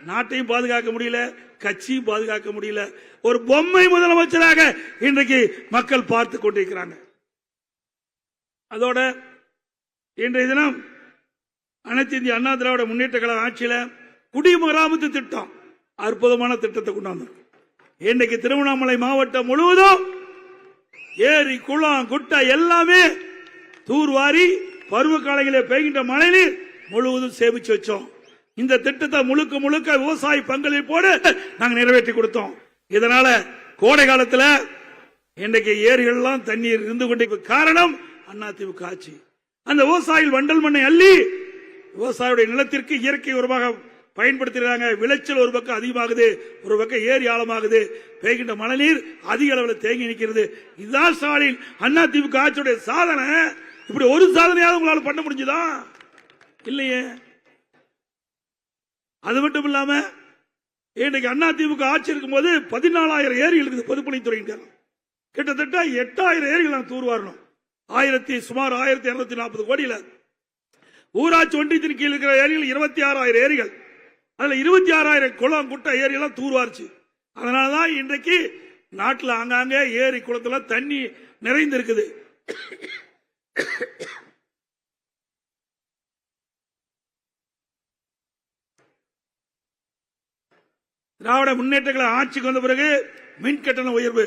நாட்டையும் பாதுகாக்க முடியல, கட்சியும் பாதுகாக்க முடியல. ஒரு பொம்மை முதலமைச்சராக இன்றைக்கு மக்கள் பார்த்து கொண்டிருக்கிறாங்க. அதோட இன்றைய தினம் அனைத்து இந்திய அண்ணா திராவிட முன்னேற்ற கழக ஆட்சியில குடிமராமத்து திட்டம் அற்புதமான திட்டத்தை கொண்டாந்து இன்றைக்கு திருவண்ணாமலை மாவட்டம் முழுவதும் ஏரி குளம் குட்டை எல்லாமே தூர்வாரி பருவ காலங்களில் பெய்கின்ற மழைநீர் முழுவதும் சேமிச்சு வச்சோம். இந்த திட்டத்தை முழுக்க முழுக்க விவசாய பங்களிப்போடு நாங்கள் நிறைவேற்றி கொடுத்தோம். இதனால கோடை காலத்தில் இன்றைக்கு ஏரிகள் எல்லாம் தண்ணீர் இருந்து கொண்டிருக்க காரணம் அதிமுக ஆட்சி. அந்த விவசாயிகள் வண்டல் மண்ணை அள்ளி விவசாயியுடைய நிலத்திற்கு இயற்கை உரமாக பயன்படுத்துகிறாங்க. விளைச்சல் ஒரு பக்கம் அதிகமாகுது, ஒரு பக்கம் ஏரி ஆழமாகுது, பெய்கின்ற மழைநீர் அதிக அளவில் தேங்கி நிற்கிறது. இதுதான் ஸ்டாலின் அதிமுக ஆட்சியுடைய சாதனை. இப்படி ஒரு சாதனையாவது உங்களால் பண்ண முடிஞ்சுதா? இல்லையே. அது மட்டும் இல்லாம இன்றைக்கு அதிமுக ஆட்சி இருக்கும் போது 14,000 ஏரிகள் இருக்குது பொதுப்பணித்துறை. கிட்டத்தட்ட 8,000 ஏரிகள் நாங்கள் தூர்வாரணும். சுமார் 1240 கோடியில் ஊராட்சி ஒன்றியத்தின் கீழ் இருக்கிற ஏரிகள் 26,000 ஏரிகள். அதுல 26,000 குளம் குட்டை ஏரியெல்லாம் தூர்வாரிச்சு. அதனாலதான் இன்றைக்கு நாட்டில் ஆங்காங்க ஏரி குளத்துல தண்ணி நிறைந்து இருக்குது. திராவிட முன்னேற்ற கழக ஆட்சிக்கு வந்த பிறகு மின் கட்டண உயர்வு.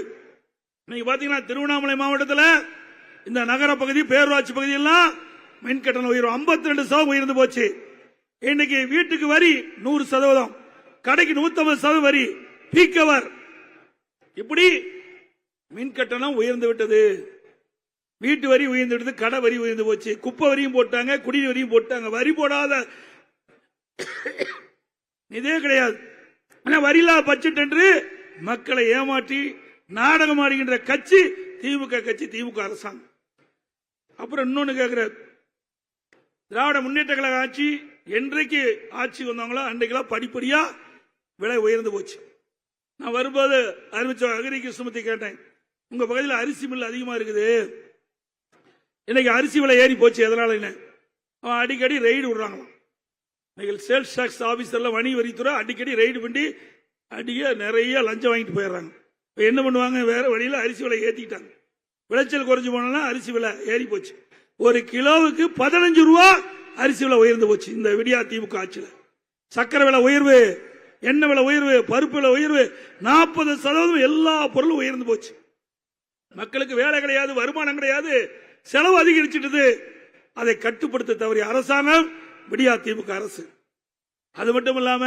நீங்க பாத்தீங்கன்னா திருவண்ணாமலை மாவட்டத்தில் இந்த நகர பகுதி பேரூராட்சி பகுதியெல்லாம் மின் கட்டண உயர்வு 52% உயர்ந்து போச்சு. இன்னைக்கு வீட்டுக்கு வரி 100%, கடைக்கு 150% வரி, பீக்கவர். இப்படி மின் கட்டணம் உயர்ந்து விட்டது. வீட்டு வரி உயர்ந்து விட்டது, கடை வரி உயர்ந்து போச்சு, குப்பை வரியும் போட்டாங்க, குடிநீர் வரியும் போட்டாங்க. வரி போடாத இதே கிடையாது. வரியில்லா பட்ஜெட் என்று மக்களை ஏமாற்றி நாடகம் ஆடுகின்ற கட்சி திமுக கட்சி, திமுக அரசாங்கம். அப்புறம் இன்னொன்னு கேட்கிற, திராவிட முன்னேற்ற கழக ஆட்சி என்றைக்கு ஆட்சி வந்தாங்களோ அன்றைக்கெல்லாம் படிப்படியா விலை உயர்ந்து போச்சு. நான் வரும்போது அறிவிச்ச அகிரி கிருஷ்ணமூர்த்தி கேட்டேன், உங்க பகுதியில் அரிசி மில் அதிகமா இருக்குது, இன்னைக்கு அரிசி விலை ஏறி போச்சு, எதனால? அவன் அடிக்கடி ரெய்டு விடுறாங்களாம். சேல்ஸ் டாக்ஸ் ஆபீசர்ல வணிக வரித்துறை அடிக்கடி ரெய்டு பண்ணி நிறைய லஞ்சம் வாங்கிட்டு போயிடுறாங்க. என்ன பண்ணுவாங்க, வேற வழியில அரிசி விலை ஏத்திட்டாங்க. விளைச்சல் குறைஞ்சு போனா அரிசி விலை ஏறி போச்சு. ஒரு கிலோவுக்கு 15 ரூபா அரிசி விலை உயர்ந்து போச்சு இந்த விடியா திமுக ஆட்சியில். சக்கரை விலை உயர்வு, எண்ணெய் விலை உயர்வு, பருப்பு விலை உயர்வு, 40% எல்லா பொருளும் உயர்ந்து போச்சு. மக்களுக்கு வேலை கிடையாது, வருமானம் கிடையாது, செலவு அதிகரிச்சிட்டது. அதை கட்டுப்படுத்த தவறிய அரசாங்கம் விடியா திமுக அரசு. அது மட்டும் இல்லாம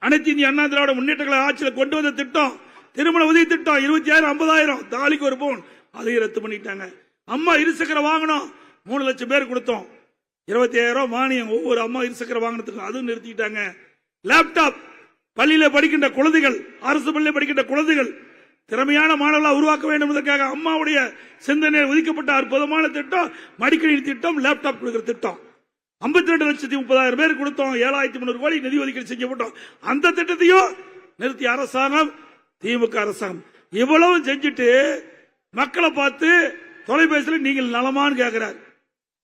அனைத்து இந்திய அண்ணா திராவிட முன்னேற்ற கழக ஆட்சியில் கொண்டு வந்த திட்டம் திருமண உதவி திட்டம் 26,000 50,000 தாலிக்கு ஒரு பவுன், அதையும் ரத்து பண்ணிட்டாங்க. அம்மா இருசக்கர வாங்கணும் 3 லட்சம் பேர் கொடுத்தோம், 25,000 மானியம் ஒவ்வொரு அம்மா இருசக்கர வாங்கினதுக்கு, அதுவும் நிறுத்திட்டாங்க. லேப்டாப் பள்ளியில படிக்கின்ற குழந்தைகள், அரசு பள்ளியில் படிக்கின்ற குழந்தைகள் திறமையான மாணவர்களாக உருவாக்க வேண்டும் என்பதற்காக அம்மாவுடைய சிந்தனையில் ஒதுக்கப்பட்ட அற்புதமான திட்டம் மடிக்கணினி திட்டம், லேப்டாப் கொடுக்கிற திட்டம். 52,30,000 பேர் கொடுத்தோம், 7,300 கோடி நிதி ஒதுக்கீடு செய்யப்பட்டோம். அந்த திட்டத்தையும் நிறுத்திய அரசாங்கம் திமுக அரசாங்கம். இவ்வளவு செஞ்சுட்டு மக்களை பார்த்து தொலைபேசியில் நீங்கள் நலமான்னு கேட்கிறார்.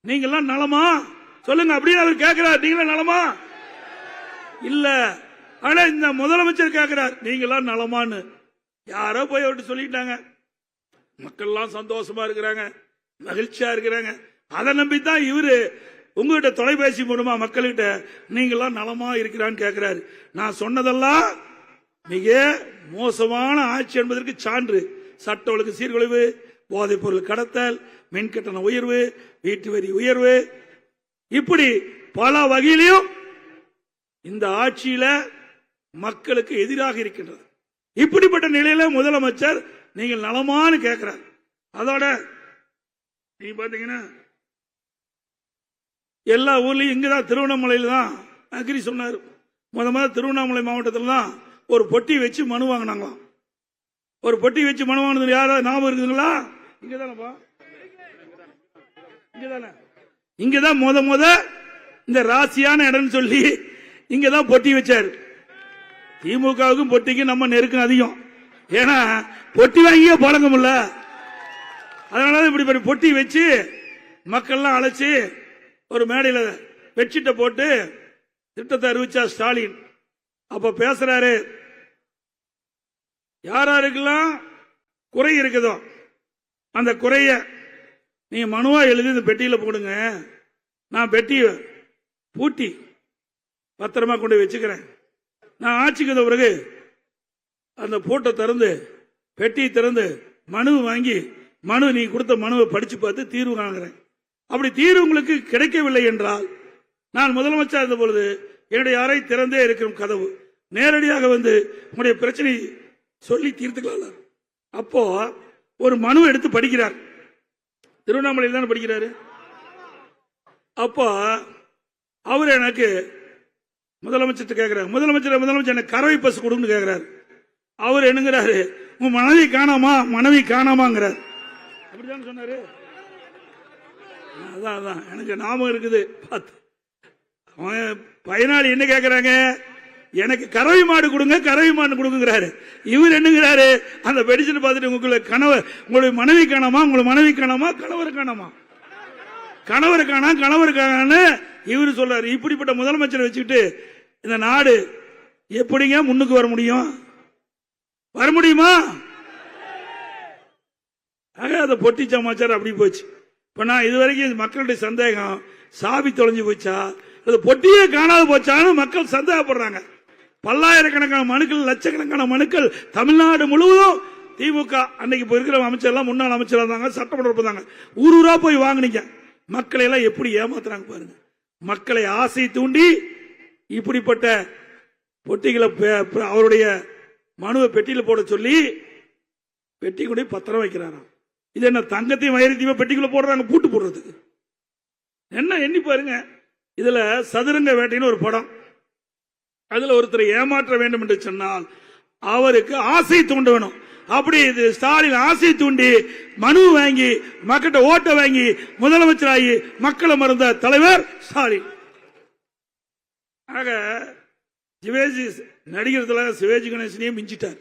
நீங்கெல்லாம் நலமா சொல்லுங்க அப்படின்னு அவர் கேட்கிறார். நீங்களா நலமா இல்ல, ஆனா இந்த முதலமைச்சர் கேட்கிறார் நீங்கெல்லாம் நலமான்னு. யாரோ போய் அவர்கிட்ட சொல்லிட்டாங்க, மக்கள் எல்லாம் சந்தோஷமா இருக்கிறாங்க, மகிழ்ச்சியா இருக்கிறாங்க. அதை நம்பித்தான் இவரு உங்ககிட்ட தொலைபேசி மூலமா மக்கள்கிட்ட நீங்கெல்லாம் நலமா இருக்கிறான்னு கேட்கிறாரு. நான் சொன்னதெல்லாம் மிக மோசமான ஆட்சி என்பதற்கு சான்று. சட்ட ஒழுங்கு சீர்குலைவு, போதைப் பொருள் கடத்தல், மின் கட்டண உயர்வு, வீட்டு வரி உயர்வு, இப்படி பல வகையிலும் இந்த ஆட்சியில மக்களுக்கு எதிராக இருக்கின்றது. இப்படிப்பட்ட நிலையில முதலமைச்சர் நீங்கள் நலமானு கேட்கிறார். அதோட நீங்க பாத்தீங்கன்னா எல்லா ஊர்லயும் இங்கதான் திருவண்ணாமலையில தான் அக்ரி சொன்னார். முதல்ல திருவண்ணாமலை மாவட்டத்தில் தான் ஒரு பொட்டி வச்சு மனு வாங்கினாங்களாம். ஒரு பொட்டி வச்சு மனு வாங்கினது யாராவது ஞாபகம் இருக்குதுங்களா? இங்கதானப்பா, இங்கதானே, இங்கதான் முத இந்த ராசியான இடம் சொல்லி இங்கதான் பொட்டி வச்சாரு. திமுகவுக்கும் பொட்டிக்கும் நம்ம நெருக்கம் அதிகம். ஏன்னா பொட்டி வாங்கிய பழக்கம் இல்ல, அதனால இப்படி பொட்டி வச்சு மக்கள்லாம் அழைச்சு ஒரு மேடையில பெட்ஷீட்ட போட்டு திட்டத்தை அறிவிச்சா ஸ்டாலின். அப்ப பேசுறாரு, யாராருக்கெல்லாம் குறை இருக்குதோ அந்த குறைய நீங்க மனுவா எழுதி இந்த பெட்டியில போடுங்க, நான் பெட்டிய பூட்டி பத்திரமா கொண்டு வச்சுக்கிறேன். நான் ஆட்சிக்கு வந்த பிறகு அந்த போட்டோ திறந்து பெட்டியை திறந்து மனு வாங்கி நீ கொடுத்த மனுவை படிச்சு பார்த்து தீர்வு காணுகிறேன். அப்படி தீர்வு உங்களுக்கு கிடைக்கவில்லை என்றால் நான் முதலமைச்சர் இருந்த பொழுது என்னுடைய அறை திறந்தே இருக்கும் கதவு, நேரடியாக வந்து உங்களுடைய பிரச்சனை சொல்லி தீர்த்துக்கலாம். அப்போ ஒரு மனு எடுத்து படிக்கிறார், திருவண்ணாமலையில் தான் படிக்கிறாரு. அப்போ அவர் எனக்கு முதலமைச்சர் கேட்கிறார், முதலமைச்சர் எனக்கு கறவை பசு கொடுன்னு கேட்கிறார். அவர் என்னங்கிறாரு, உன் மனைவி காணாமாங்கிறார். அப்படிதான் சொன்னாரு. அதான் எனக்கு ஞாபகம் இருக்குது. பயனாளி என்ன கேட்கிறாங்க, எனக்கு கறவை மாடு கொடுங்கிறாரு. இவர் என்னங்கிறாரு, அந்த பெடிஷன் பார்த்துட்டு உங்களுடைய மனைவி காணாமா, கணவர் காணான்னு இவரு சொல்றாரு. இப்படிப்பட்ட முதலமைச்சரை வச்சுக்கிட்டு இந்த நாடு எப்படிங்க முன்னுக்கு வர முடியுமா? ஆக அந்த பொட்டி சமாச்சாரம் அப்படி போச்சு. இப்ப நான் இதுவரைக்கும் மக்களுடைய சந்தேகம் சாவி தொலைஞ்சு போச்சா, அது பொட்டியே காணாது போச்சான்னு மக்கள் சந்தேகப்படுறாங்க. பல்லாயிரக்கணக்கான மனுக்கள், லட்சக்கணக்கான மனுக்கள் தமிழ்நாடு முழுவதும் திமுக அன்னைக்கு இருக்கிற அமைச்சர்லாம் முன்னாள் அமைச்சர் இருந்தாங்க, சட்டமன்ற இருந்தாங்க, ஊரூரா போய் வாங்கினீங்க. மக்களை எல்லாம் எப்படி ஏமாத்துறாங்க பாருங்க. மக்களை ஆசை தூண்டி இப்படிப்பட்ட பொட்டிகளை அவருடைய மனுவை பெட்டியில போட சொல்லி பெட்டி கூட பத்திரம் வைக்கிறாராம். இது என்ன தங்கத்தையும் வைரத்தையும் பெட்டிக்குள்ள போடுறாங்க பூட்டு போடுறதுக்கு? என்ன எண்ணி பாருங்க. இதுல சதுரங்க வேட்டைன்னு ஒரு படம், அதுல ஒருத்தரை ஏமாற்ற வேண்டும் என்று சொன்னால் அவருக்கு ஆசை தூண்ட வேணும். அப்படி இது ஸ்டாலின் ஆசை தூண்டி மனு வாங்கி மக்கள்கிட்ட ஓட்ட வாங்கி முதலமைச்சராகி மக்களை மறந்த தலைவர் ஸ்டாலின். ஆக சிவேஜி நடிகர் சிவாஜி கணேசனையும் மிஞ்சிட்டார்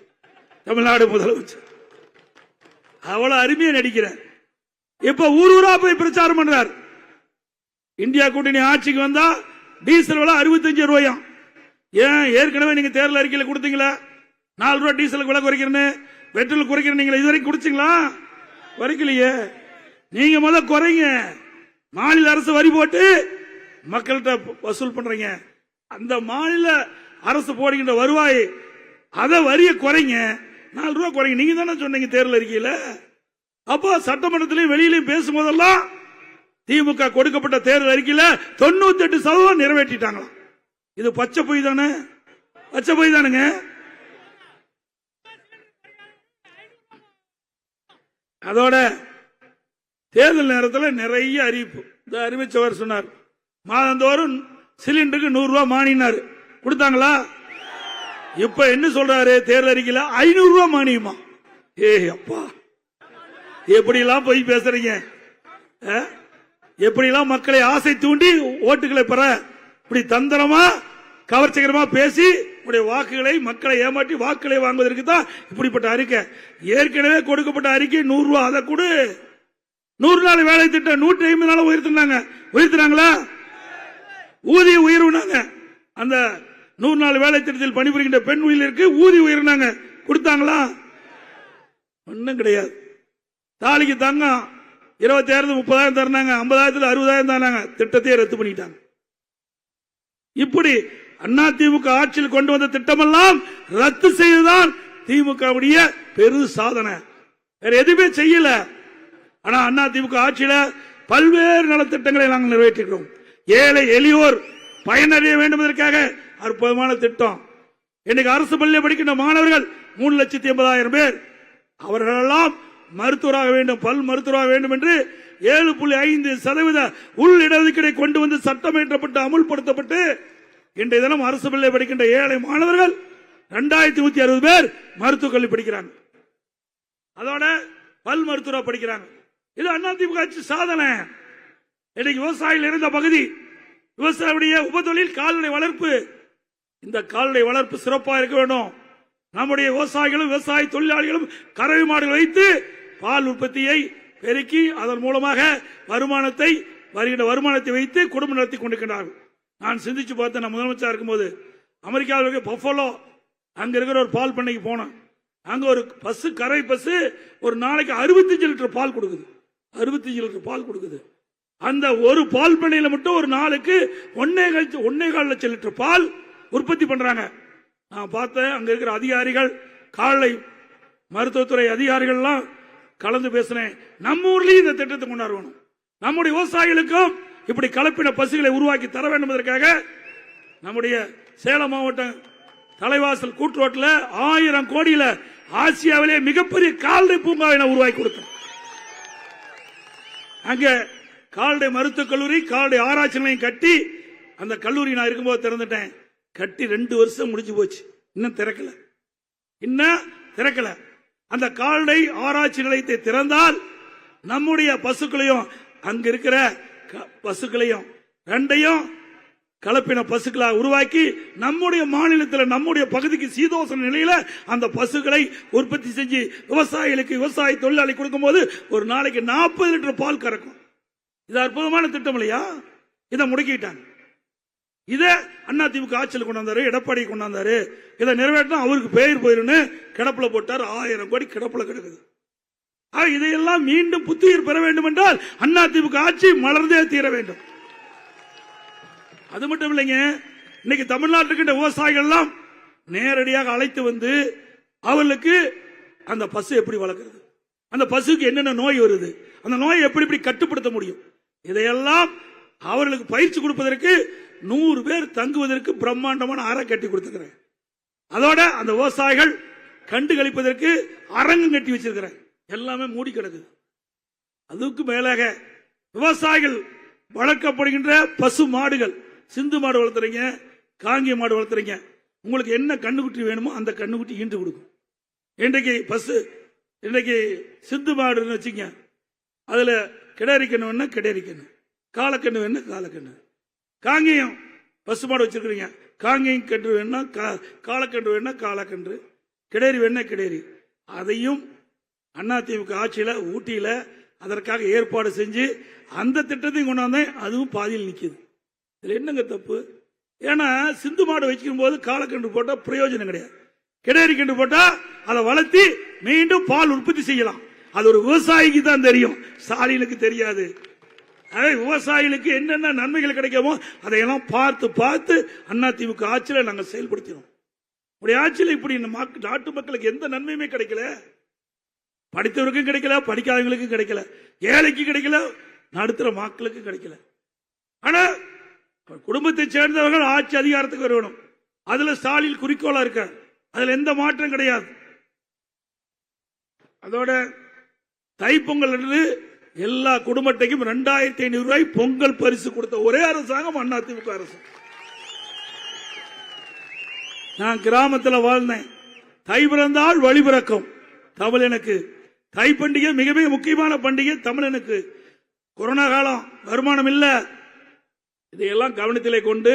தமிழ்நாடு முதலமைச்சர். அவ்வளவு அருமையா நடிக்கிறார். இப்ப ஊரூரா போய் பிரச்சாரம் பண்றார். இந்தியா கூட்டணி ஆட்சிக்கு வந்தா டீசல் விலை 65 ரூபாயாம். ஏன் ஏற்கனவே நீங்க தேர்தல் அறிக்கையில் கொடுத்தீங்களா 4 ரூபாய் டீசலுக்கு விலை குறைக்கிறேன்னு, பெட்ரோல் குறைக்கிறேன், நீங்க இதுவரைக்கும் குடிச்சீங்களா? குறைக்கலையே. நீங்க முதல்ல குறைங்க. மாநில அரசு வரி போட்டு மக்கள்கிட்ட வசூல் பண்றீங்க. அந்த மாநில அரசு போடுகின்ற வருவாய் அத வரியை குறைங்க, 4 ரூபாய் குறைங்க. நீங்க தானே சொன்னீங்க தேர்தல் அறிக்கையில. அப்போ சட்டமன்றத்திலையும் வெளியிலையும் பேசும்போதெல்லாம் திமுக கொடுக்கப்பட்ட தேர்தல் அறிக்கையில 98% நிறைவேற்றிட்டாங்க. இது பச்சை பொய் தானே? பச்சை பொய் தானுங்க. அதோட தேர்தல் நேரத்தில் நிறைய அறிவிப்பு. இந்த அறிவிச்சவர் சொன்னார் மாதந்தோறும் சிலிண்டருக்கு 100 ரூபாய் மானினார். கொடுத்தாங்களா? இப்ப என்ன சொல்றாரு தேர்தல் அறிக்கையில 500 ரூபாய் மானியமா? ஏ அப்பா, எப்படி எல்லாம் போய் பேசுறீங்க? எப்படி எல்லாம் மக்களை ஆசை தூண்டி ஓட்டுகளை பெற இப்படி தந்திரமா கவர்ச்சிகரமா பேசி உடைய வாக்குகளை மக்களை ஏமாற்றி வாக்குகளை வாங்குவதற்கு தான் இப்படிப்பட்ட அறிக்கை. ஏற்கனவே கொடுக்கப்பட்ட அறிக்கை 100 ரூபாய். அதை கொடு. 100 நாள் வேலை திட்டம் 150 நாள் உயர்த்தினாங்க. உயர்த்தினாங்களா? ஊதிய உயர்வுனாங்க. அந்த 100 நாள் வேலை திட்டத்தில் பணிபுரிகின்ற பெண் ஊழியருக்கு ஊதிய உயர்னாங்க. கொடுத்தாங்களா? ஒன்னும் கிடையாது. தாலிக்கு தங்கம் 27,000 30,000 தரணாங்க. 50,000 60,000 தானாங்க. திட்டத்தையே ரத்து பண்ணிட்டாங்க. இப்படி அண்ணா திமுக ஆட்சியில் கொண்டு வந்த திட்டமெல்லாம் ரத்து செய்துதான் திமுகவுடைய பெரு சாதனை. வேற எதுவுமே செய்யல. ஆனா அண்ணா திமுக ஆட்சியில பல்வேறு நலத்திட்டங்களை நாங்கள் நிறைவேற்றுகிறோம். ஏழை எளியோர் பயனடைய வேண்டும் என்பதற்காக அற்புதமான திட்டம். இன்னைக்கு அரசு பள்ளியில் படிக்கின்ற மாணவர்கள் 3,80,000 பேர். அவர்களெல்லாம் மருத்துவராக வேண்டும், பல் மருத்துவராக வேண்டும் என்று 7.5% உள் இடஒதுக்கீடை கொண்டு வந்து சட்டமேற்றப்பட்டு அமுல்படுத்தப்பட்டு இன்றைய தினம் அரசு பள்ளியில் படிக்கின்ற ஏழை மாணவர்கள் 2,160 பேர் மருத்துவக் கல்வி படிக்கிறாங்க. அதோட பல் மருத்துவராக படிக்கிறாங்க. இது அதிமுக ஆட்சி சாதனை. இன்னைக்கு விவசாயிகள் இருந்த பகுதி விவசாயியுடைய உபதொழில் கால்நடை வளர்ப்பு. இந்த கால்நடை வளர்ப்பு சிறப்பாக இருக்க வேண்டும். நம்முடைய விவசாயிகளும் விவசாய தொழிலாளிகளும் கறவை மாடுகள் வைத்து பால் உற்பத்தியை பெருக்கி அதன் மூலமாக வருகின்ற வருமானத்தை வைத்து குடும்பம் நடத்தி கொண்டிருக்கிறார்கள். நான் சிந்திச்சு பார்த்தேன். நான் முதலமைச்சர் இருக்கும்போது அமெரிக்காவில் இருக்க பஃபலோ அங்க இருக்கிற ஒரு பால் பண்ணைக்கு போனேன். அங்க ஒரு பசு, கறவை பசு ஒரு நாளைக்கு 65 லிட்டர் பால் கொடுக்குது. 65 லிட்டர் பால் கொடுக்குது. அந்த ஒரு பால் பண்ணையில மட்டும் ஒரு நாளுக்கு 1.25 லட்சம் லிட்டர் பால் உற்பத்தி பண்றாங்க. நான் பார்த்தேன். அங்க இருக்கிற அதிகாரிகள், கால்நடை மருத்துவத்துறை அதிகாரிகள் எல்லாம் கலந்து பேசினேன். நம்ம ஊர்லயும் இந்த திட்டத்தை கொண்டாடுவோம். நம்முடைய விவசாயிகளுக்கும் இப்படி கலப்பின பசுகளை உருவாக்கி தர வேண்டும் என்பதற்காக நம்முடைய சேலம் மாவட்டம் தலைவாசல் கூட்டுரோட்டில் 1000 கோடியில ஆசியாவிலே மிகப்பெரிய கால்நடை பூங்காவை உருவாக்கி கொடுத்தோம். அங்க கால்நடை மருத்துவக் கல்லூரி, கால்நடை ஆராய்ச்சி நிலையம் கட்டி, அந்த கல்லூரி நான் இருக்கும்போது திறந்துட்டேன். கட்டி 2 வருஷம் முடிஞ்சு போச்சு. இன்னும் திறக்கல. அந்த கால்நடை ஆராய்ச்சி நிலையத்தை திறந்தால் நம்முடைய பசுக்களையும் அங்க இருக்கிற பசுக்களையும் ரெண்டையும் கலப்பின பசுக்களாக உருவாக்கி நம்முடைய மாநிலத்தில் நம்முடைய பகுதிக்கு சீதோசன நிலையில அந்த பசுக்களை உற்பத்தி செஞ்சு விவசாயிகளுக்கு விவசாய தொழிலாளி கொடுக்கும் போது ஒரு நாளைக்கு 40 லிட்டர் பால் கறக்கும். இது அற்புதமான திட்டம் இல்லையா? இதை முடக்கிட்டாங்க. இதை அதிமுக ஆட்சியில் கொண்டாந்தாரு, எடப்பாடி கொண்டாந்தாரு. இதை நிறைவேற்றினா அவருக்கு பெயர் போயிருன்னு கிடப்புல போட்டார். 1000 கோடி கிடப்புல கிடக்குது. இதையெல்லாம் மீண்டும் புத்துயிர் பெற வேண்டும் என்றால் அதிமுக ஆட்சி மலர்ந்தே தீர வேண்டும். அது மட்டும் இல்லைங்க, இன்னைக்கு தமிழ்நாட்டில் விவசாயிகள் எல்லாம் நேரடியாக அழைத்து வந்து அவர்களுக்கு அந்த பசு எப்படி வளர்க்கிறது, அந்த பசுக்கு என்னென்ன நோய் வருது, அந்த நோயை எப்படி கட்டுப்படுத்த முடியும், இதையெல்லாம் அவர்களுக்கு பயிற்சி கொடுப்பதற்கு 100 பேர் தங்குவதற்கு பிரம்மாண்டமான அறை கட்டி கொடுத்துக்கிறேன். அதோட அந்த விவசாயிகள் கண்டு கழிப்பதற்கு அரங்கம் கட்டி வச்சிருக்கிறேன். எல்லாமே மூடி கிடக்குது. அதுக்கு மேலாக விவசாயிகள் வளர்க்கப்படுகின்ற பசு மாடுகள், சிந்து மாடு வளர்த்துறீங்க, காங்கிய மாடு வளர்த்துறீங்க, உங்களுக்கு என்ன கண்ணுக்குட்டி வேணுமோ அந்த கண்ணுக்குட்டி ஈண்டு கொடுக்கும். இன்றைக்கு சிந்து மாடுன்னு வச்சுங்க, அதுல கிடரிக்கண்ணு வேணா கிடரிக்கண்ணு, காலக்கண்ணு வேணா காலக்கண்ணு. காங்கேயம் பசு மாடு வச்சிருக்கிறீங்க, காங்கேயம் கன்று வேணா காலக்கன்று வேணா காலக்கன்று, கிடேரி வேணா கிடேரி. அதையும் அதிமுக ஆட்சியில ஊட்டியில அதற்காக ஏற்பாடு செஞ்சு அந்த திட்டத்தையும் கொண்டாந்தேன். அதுவும் பாதியில் நிக்குது. இதுல என்னங்க தப்பு? ஏன்னா சிந்து மாடு வச்சுக்கும் போது காலக்கன்று போட்டா பிரயோஜனம் கிடையாது. கிடேரி கன்று போட்டா அதை வளர்த்தி மீண்டும் பால் உற்பத்தி செய்யலாம். அது ஒரு விவசாயிக்கு தான் தெரியும், ஸ்டாலினுக்கு தெரியாது. விவசாயிகளுக்கு என்னென்ன நன்மைகள் கிடைக்குமோ அதையெல்லாம் பார்த்து பார்த்து அதிமுக ஆட்சியில் நாங்கள் செயல்படுத்தினோம். உடைய ஆட்சியில் இப்படி நாட்டு மக்களுக்கு எந்த நன்மையுமே கிடைக்கல. படித்தவருக்கும் கிடைக்கல, படிக்காதவங்களுக்கும் கிடைக்கல, ஏழைக்கு கிடைக்கல, நடுத்தர மக்களுக்கு கிடைக்கல. ஆனா குடும்பத்தை சேர்ந்தவர்கள் ஆட்சி அதிகாரத்துக்கு வரணும். அதுல ஸ்டாலின் குறிக்கோளா இருக்க, அதுல எந்த மாற்றம் கிடையாது. அதோட தைப்பொங்கல் என்று எல்லா குடும்பத்தையும் 2500 ரூபாய் பொங்கல் பரிசு கொடுத்த ஒரே அரசாங்கம் அதிமுக அரசு. நான் கிராமத்தில் வாழ்ந்தேன். தை பிறந்தால் வழி பிறக்கும் தமிழனுக்கு. தை பண்டிகை மிக மிக முக்கியமான பண்டிகை தமிழனுக்கு. கொரோனா காலம், வருமானம் இல்ல, இதையெல்லாம் கவனத்திலே கொண்டு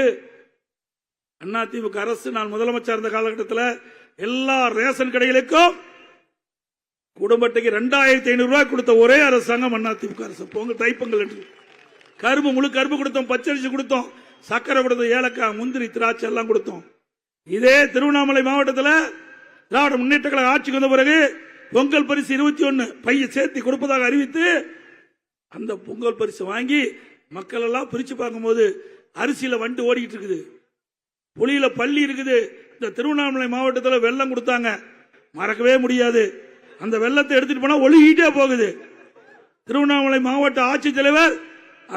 அதிமுக அரசு, நான் முதலமைச்சர் இருந்த காலகட்டத்தில் எல்லா ரேஷன் கடைகளுக்கும் குடும்பத்துக்கு 2500 ரூபாய் கொடுத்த ஒரே அரசாங்கம் அதிமுக அரசு. பொங்கல் தைப்பொங்கல் என்று கரும்பு, முழு கரும்பு கொடுத்தோம், பச்சரிசி கொடுத்தோம், சக்கரை கொடுத்தோம், ஏலக்காய், முந்திரி, திராட்சை எல்லாம் கொடுத்தோம். இதே திருவண்ணாமலை மாவட்டத்தில் திராவிட முன்னேற்ற கழக ஆட்சிக்கு வந்த பிறகு பொங்கல் பரிசு 21 பைய சேர்த்து கொடுப்பதாக அறிவித்து அந்த பொங்கல் பரிசு வாங்கி மக்கள் எல்லாம் பிரிச்சு பார்க்கும்போது அரிசியில வண்டு ஓடிக்கிட்டு இருக்குது, புளியில பள்ளி இருக்குது. இந்த திருவண்ணாமலை மாவட்டத்தில் வெள்ளம் கொடுத்தாங்க, மறக்கவே முடியாது. அந்த வெள்ளத்தை எடுத்துட்டு போனா ஒழுகிட்டே போகுது. திருவண்ணாமலை மாவட்ட ஆட்சித்தலைவர்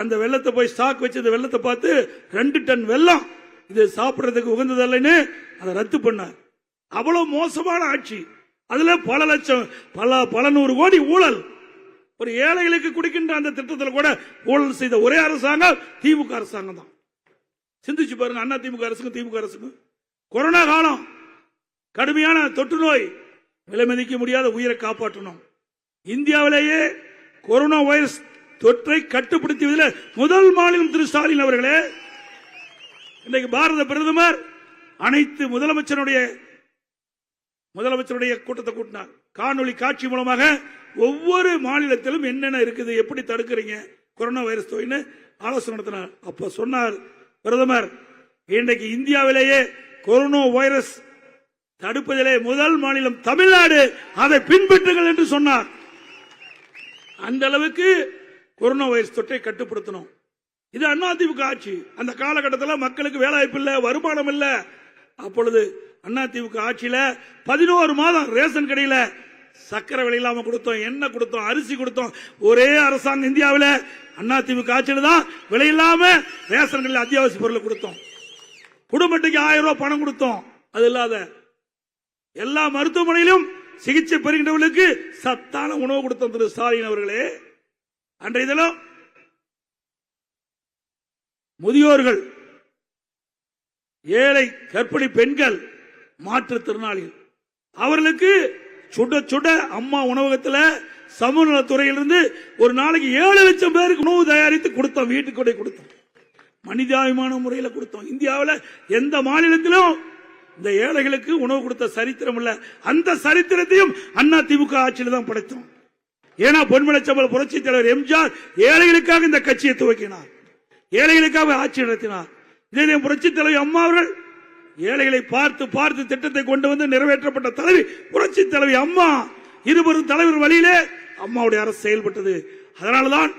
அந்த வெள்ளத்தை போய் ஸ்டாக் வச்சு அந்த வெள்ளத்தை பார்த்து 2 டன் வெள்ளம் இது சாப்பிடறதுக்கு உகந்ததில்லைன்னு அதை ரத்து பண்ணார். அவ்வளவு மோசமான ஆட்சி. அதுல பல லட்சம், பல 100 கோடி ஊழல். ஒரு ஏழைகளுக்கு குடிக்கின்ற அந்த திட்டத்தில் கூட ஊழல் செய்த ஒரே அரசாங்கம் திமுக அரசாங்கம் தான். சிந்திச்சு பாருங்க, அண்ணா திமுக அரசுக்கும் திமுக அரசுக்கும். கொரோனா காலம், கடுமையான தொற்று நோய், விலை மதிக்க முடியாத உயிரை காப்பாற்றணும். இந்தியாவிலேயே கொரோனா வைரஸ் தொற்றை கட்டுப்படுத்தியதில் முதல் மாநிலம் திரு ஸ்டாலின் அவர்களே. இன்றைக்கு பாரத பிரதமர் அனைத்து முதலமைச்சருடைய கூட்டத்தை கூட்டினார். காணொலி காட்சி மூலமாக ஒவ்வொரு மாநிலத்திலும் என்னென்ன இருக்குது, எப்படி தடுக்கிறீங்க கொரோனா வைரஸ் நோயின்னு ஆலோசனை நடத்தினார். அப்ப சொன்னார் பிரதமர், இன்றைக்கு இந்தியாவிலேயே கொரோனா வைரஸ் தடுப்பதிலே முதல் மாநிலம் தமிழ்நாடு, அதை பின்பற்றுங்கள் என்று சொன்னார். அந்த அளவுக்கு கொரோனா வைரஸ் தொற்றை கட்டுப்படுத்தணும். இது அதிமுக ஆட்சி. அந்த காலகட்டத்தில் மக்களுக்கு வேலை வாய்ப்பு இல்ல, வருமானம் இல்ல. அப்பொழுது அதிமுக ஆட்சியில 11 மாதம் ரேஷன் கடையில சக்கரை விலை இல்லாம கொடுத்தோம், எண்ணெய் கொடுத்தோம், அரிசி கொடுத்தோம். ஒரே அரசாங்கம் இந்தியாவில் அதிமுக ஆட்சியில தான் விலை இல்லாம ரேஷன் கடையில் அத்தியாவசிய பொருளை கொடுத்தோம். குடும்பத்துக்கு 1000 ரூபாய் பணம் கொடுத்தோம். அது இல்லாத எல்லா மருத்துவமனையிலும் சிகிச்சை பெறுகின்றவர்களுக்கு சத்தான உணவு கொடுத்தோம் திரு ஸ்டாலின் அவர்களே. அன்றைய தினம் முதியோர்கள், ஏழை கர்ப்பிணி பெண்கள், மாற்றுத்திறனாளிகள் அவர்களுக்கு சுட சுட அம்மா உணவகத்தில் சமூக நலத்துறையிலிருந்து ஒரு நாளைக்கு 7 லட்சம் பேருக்கு உணவு தயாரித்து கொடுத்தோம். வீட்டுக்கு கொடுத்தோம், மனிதாபிமான முறையில் கொடுத்தோம். இந்தியாவில் எந்த மாநிலத்திலும் இந்த ஏழைகளுக்கு உணவு கொடுத்த சரித்திரம் இல்ல. அந்த சரித்திரத்தையும் அதிமுக ஆட்சியில் தான் படைத்தோம். ஏன்னா பொன்மனச்சம்பல் புரட்சி தலைவர் எம்ஜிஆர் ஏழைகளுக்காக இந்த கட்சியை துவக்கினார், ஏழைகளுக்காக ஆட்சி நடத்தினார். இதே புரட்சி தலைவர் அம்மா அவர்கள் ஏழைகளை பார்த்து பார்த்து திட்டத்தை கொண்டு வந்து நிறைவேற்றப்பட்ட தலைவி புரட்சி தலைவி அம்மா. இருவரும் தலைவர் வழியிலே அம்மாவுடைய அரசு செயல்பட்டது. அதனால்தான்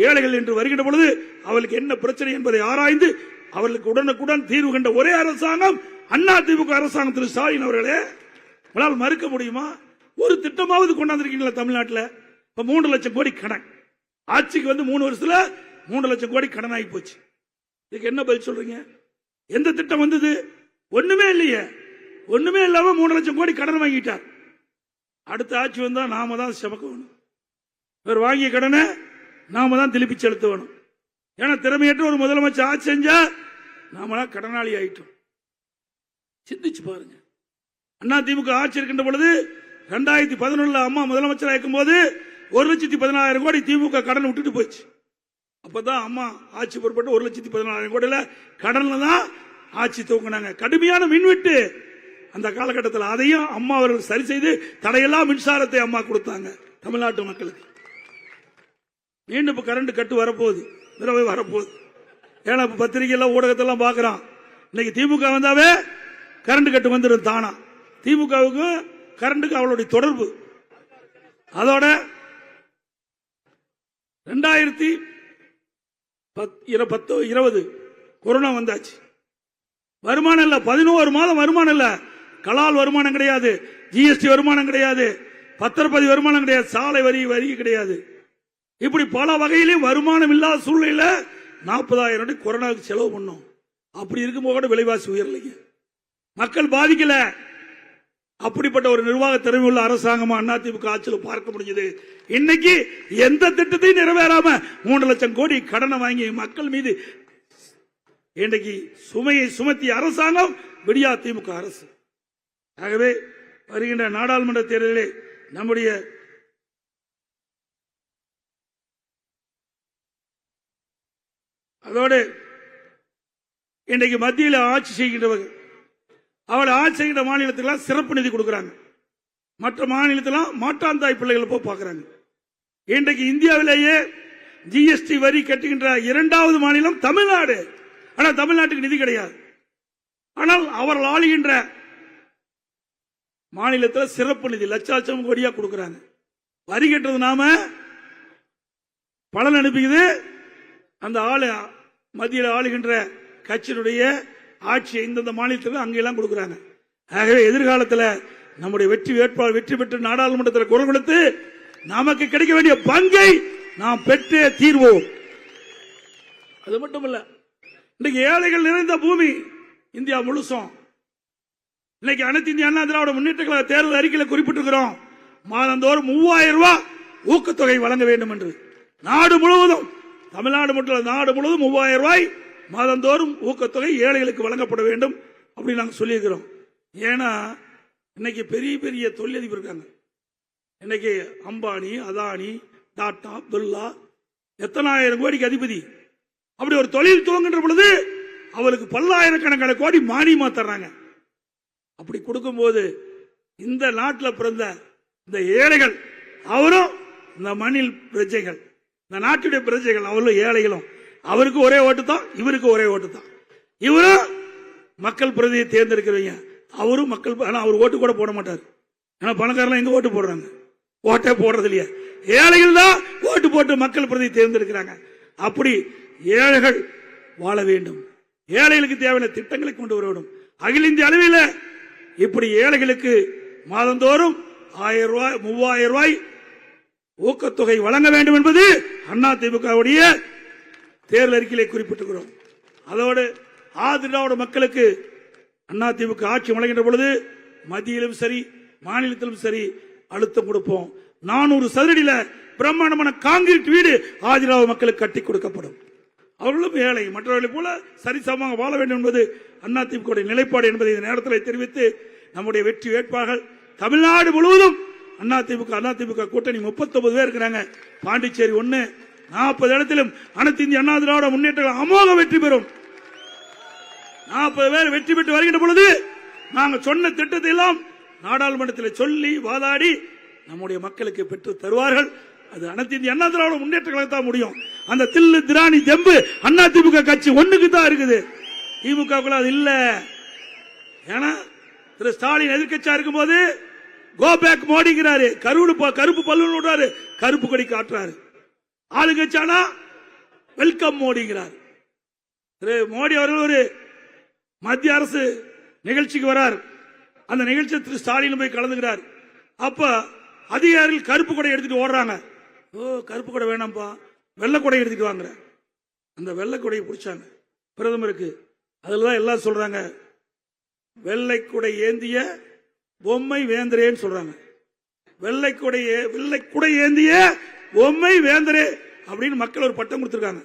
ஏழைகள் என்று வருகின்ற பொழுது அவர்களுக்கு என்ன பிரச்சனை என்பதை ஆராய்ந்து அவர்களுக்கு உடனுக்குடன் தீர்வு கண்ட ஒரே அரசாங்கம் அதிமுக அரசாங்கம் திரு ஸ்டாலின் அவர்களே. உங்களால் மறுக்க முடியுமா? ஒரு திட்டமாவது கொண்டாந்துருக்கீங்களா தமிழ்நாட்டில்? இப்ப 3 லட்சம் கோடி கடன், ஆட்சிக்கு வந்து 3 வருஷத்துல 3 லட்சம் கோடி கடன் ஆகி போச்சு. இதுக்கு என்ன பதில் சொல்றீங்க? எந்த திட்டம் வந்தது? ஒண்ணுமே இல்லையே. ஒண்ணுமே இல்லாம 3 லட்சம் கோடி கடன் வாங்கிட்டார். அடுத்த ஆட்சி வந்தா நாம தான் செமக்கணும். இவர் வாங்கிய கடனை நாம தான் திருப்பி செலுத்த வேணும். ஏன்னா திறமையற்ற ஒரு முதலமைச்சர் ஆட்சி செஞ்சா நாம கடனாளி ஆயிட்டோம். சிந்திச்சு பாருங்க. அதிமுக ஆட்சி இருக்கின்ற பொழுது 2011 அம்மா முதலமைச்சராக இருக்கும் போது 1,14,000 கோடி திமுக கடன் விட்டுட்டு போச்சு. அப்பதான் அம்மா ஆட்சி பொறுப்பட்டு 1,14,000 கோடியில கடன்ல தான் ஆட்சி துவங்கினாங்க. கடுமையான மின்வெட்டு அந்த காலகட்டத்தில், அதையும் அம்மா அவர்கள் சரி செய்து தடையெல்லாம் மின்சாரத்தை அம்மா கொடுத்தாங்க தமிழ்நாட்டு மக்களுக்கு. மீண்டும் இப்ப கரண்ட் கட்டு வரப்போகுது, விரைவில் வரப்போகுது. ஏன்னா இப்ப பத்திரிகையெல்லாம் ஊடகத்தெல்லாம் பாக்குறான். இன்னைக்கு திமுக வந்தாவே கரண்ட் கட்டு வந்துடும் தானா. திமுகவுக்கு கரண்ட்டுக்கு அவளுடைய தொடர்பு. அதோட 2020 கொரோனா வந்தாச்சு. வருமானம் இல்ல, 11 மாதம் வருமானம் இல்ல. கலால் வருமானம் கிடையாது, ஜிஎஸ்டி வருமானம் கிடையாது, பத்திரப்பதிவு வருமானம் கிடையாது, சாலை வரி கிடையாது. இப்படி பல வகையிலும் வருமானம் இல்லாத சூழ்நிலையில 40,000 கொரோனாவுக்கு செலவு பண்ணோம். அப்படி இருக்கும்போது விலைவாசி உயரலைங்க, மக்கள் பாதிக்கல. அப்படிப்பட்ட ஒரு நிர்வாக திறமை உள்ள அரசாங்கமா அதிமுக ஆட்சியில் பார்க்க முடிஞ்சது. இன்னைக்கு எந்த திட்டத்தையும் நிறைவேறாம 3 லட்சம் கோடி கடனை வாங்கி மக்கள் மீது இன்றைக்கு சுமையை சுமத்திய அரசாங்கம் விடியா திமுக அரசு. ஆகவே வருகின்ற நாடாளுமன்ற தேர்தலிலே நம்முடைய அதோடு இன்றைக்கு மத்தியில் ஆட்சி செய்கின்றவர்கள் அவளை ஆட்சி செய்கின்ற மாநிலத்துக்கெல்லாம் சிறப்பு நிதி கொடுக்கிறாங்க. மற்ற மாநிலத்திலாம் மாட்டாந்தாய் பிள்ளைகளை போய் பார்க்கிறாங்க. இன்றைக்கு இந்தியாவிலேயே ஜிஎஸ்டி வரி கட்டுகின்ற 2வது மாநிலம் தமிழ்நாடு. ஆனால் தமிழ்நாட்டுக்கு நிதி கிடையாது. ஆனால் அவர்கள் ஆளுகின்ற மாநிலத்தில் சிறப்பு நிதி லட்சம் கோடியா கொடுக்கிறாங்க. வரி கட்டுறது நாம, பலன் அனுப்பிக்குது அந்த ஆளு. மத்தியில் ஆளுகின்ற கட்சியினுடைய ஆட்சியை இந்தந்த மாநிலத்தில் அங்கெல்லாம் கொடுக்கிறாங்க. ஆகவே எதிர்காலத்தில் நம்முடைய வெற்றி வேட்பாளர் வெற்றி பெற்று நாடாளுமன்றத்தில் குரல் கொடுத்து நமக்கு கிடைக்க வேண்டிய பங்கை நாம் பெற்றே தீர்வோம். அது மட்டுமல்ல, இன்னைக்கு ஏழைகள் நிறைந்த பூமி இந்தியா முழுசும். இன்னைக்கு அனைத்து இந்திய அண்ணா திராவிட முன்னேற்ற கழக தேர்தல் அறிக்கையில் குறிப்பிட்டிருக்கிறோம், மாதந்தோறும் 3000 ரூபாய் ஊக்கத்தொகை வழங்க வேண்டும் என்று. நாடு முழுவதும், தமிழ்நாடு மட்டும் நாடு முழுவதும் 3000 ரூபாய் மாதந்தோறும் ஊக்கத்தொகை ஏழைகளுக்கு வழங்கப்பட வேண்டும் அப்படின்னு நாங்கள் சொல்லியிருக்கிறோம். ஏன்னா இன்னைக்கு பெரிய பெரிய தொழிலதிபர் இருக்காங்க. இன்னைக்கு அம்பானி, அதானி, டாடா, பிர்லா எத்தனாயிரம் கோடிக்கு அதிபதி. அப்படி ஒரு தொழில் துவங்குகின்ற பொழுது அவருக்கு பல்லாயிரக்கணக்கான கோடி மானியமா தர்றாங்க. அப்படி கொடுக்கும்போது இந்த நாட்டில் பிறந்த இந்த ஏழைகள் அவரும் இந்த மண்ணில் பிரஜைகள், இந்த நாட்டுடைய பிரஜைகள், அவர்களும் ஏழைகளும். அவருக்கு ஒரே ஓட்டு தான், இவருக்கு ஒரே ஓட்டு தான். இவரும் மக்கள் பிரதியை தேர்ந்தெடுக்கிறவங்க, அவரும் மக்கள். அவர் ஓட்டு கூட போட மாட்டார். ஏன்னா பணக்காரலாம் எங்க ஓட்டு போடுறாங்க, ஓட்டே போடுறது இல்லையா. ஏழைகள் தான் ஓட்டு போட்டு மக்கள் பிரதியை தேர்ந்தெடுக்கிறாங்க. அப்படி ஏழைகள் வாழ வேண்டும், ஏழைகளுக்கு தேவையான திட்டங்களை கொண்டு வர வேண்டும். அகில இந்திய அளவில் இப்படி ஏழைகளுக்கு மாதந்தோறும் 1000 ரூபாய் 3000 ரூபாய் ஊக்கத்தொகை வழங்க வேண்டும் என்பது அதிமுகவுடைய தேர்தல் அறிக்கையிலே குறிப்பிட்டிருக்கிறோம். அதோடு ஆதிராவிட மக்களுக்கு அதிமுக ஆட்சி வழங்குகின்ற பொழுது மத்தியிலும் சரி மாநிலத்திலும் சரி அழுத்தம் கொடுப்போம். 400 சதுரடியில பிரம்மாண்டமான கான்கிரீட் வீடு ஆதிராவிட மக்களுக்கு கட்டி கொடுக்கப்படும். அவர்களும் ஏழை மற்றவர்களை போல சரிசமமாக வாழ வேண்டும் என்பது அதிமுக நிலைப்பாடு என்பதை இந்த நேரத்தில் தெரிவித்து, நம்முடைய வெற்றி வேட்பாளர்கள் தமிழ்நாடு முழுவதும் அதிமுக கூட்டணி 39 பேர் இருக்கிறாங்க. பாண்டிச்சேரி 1, 40 இடத்திலும் அனைத்து இந்திய அண்ணா திராவிட முன்னேற்ற அமோக வெற்றி பெறும். 40 பேர் வெற்றி பெற்று வருகின்ற பொழுது நாங்கள் சொன்ன திட்டத்தை எல்லாம் நாடாளுமன்றத்தில் சொல்லி வாதாடி நம்முடைய மக்களுக்கு பெற்று தருவார்கள். அது அனைத்து இந்திய அண்ணா திராவிட முன்னேற்ற கழகத்தான் முடியும். அந்த தில்லு திராணி ஜம்பு அதிமுக கட்சி ஒண்ணுக்கு தான் இருக்குது, திமுக அது இல்ல. ஏன்னா திரு ஸ்டாலின் எதிர்கட்சியா இருக்கும் போது கோ பேக் மோடிங்கிறாரு, கருப்பு பல்லு விடுறாரு, கருப்பு கொடி காட்டுறாரு. ஆளுங்கட்சியானா வெல்கம் மோடிங்கிறார். திரு மோடி அவர்கள் ஒரு மத்திய அரசு நிகழ்ச்சிக்கு வரார். அந்த நிகழ்ச்சியில் திரு ஸ்டாலின் போய் கலந்துக்கிறார். அப்ப அதிகாரிகள் கருப்பு கொடை எடுத்துட்டு ஓடுறாங்க. ஓ கருப்பு கொடை வேணாம்ப்பா, வெள்ளை கொடை எடுத்துட்டு வாங்குற. அந்த வெள்ளை கொடையை பிடிச்சாங்க பிரதமருக்கு. அதுலதான் எல்லாம் சொல்றாங்க, வெள்ளை கொடை ஏந்திய பொம்மை வேந்தரேன்னு சொல்றாங்க. வெள்ளை குடை ஏந்திய பொம்மை வேந்தரே அப்படின்னு மக்கள் ஒரு பட்டம் கொடுத்திருக்காங்க.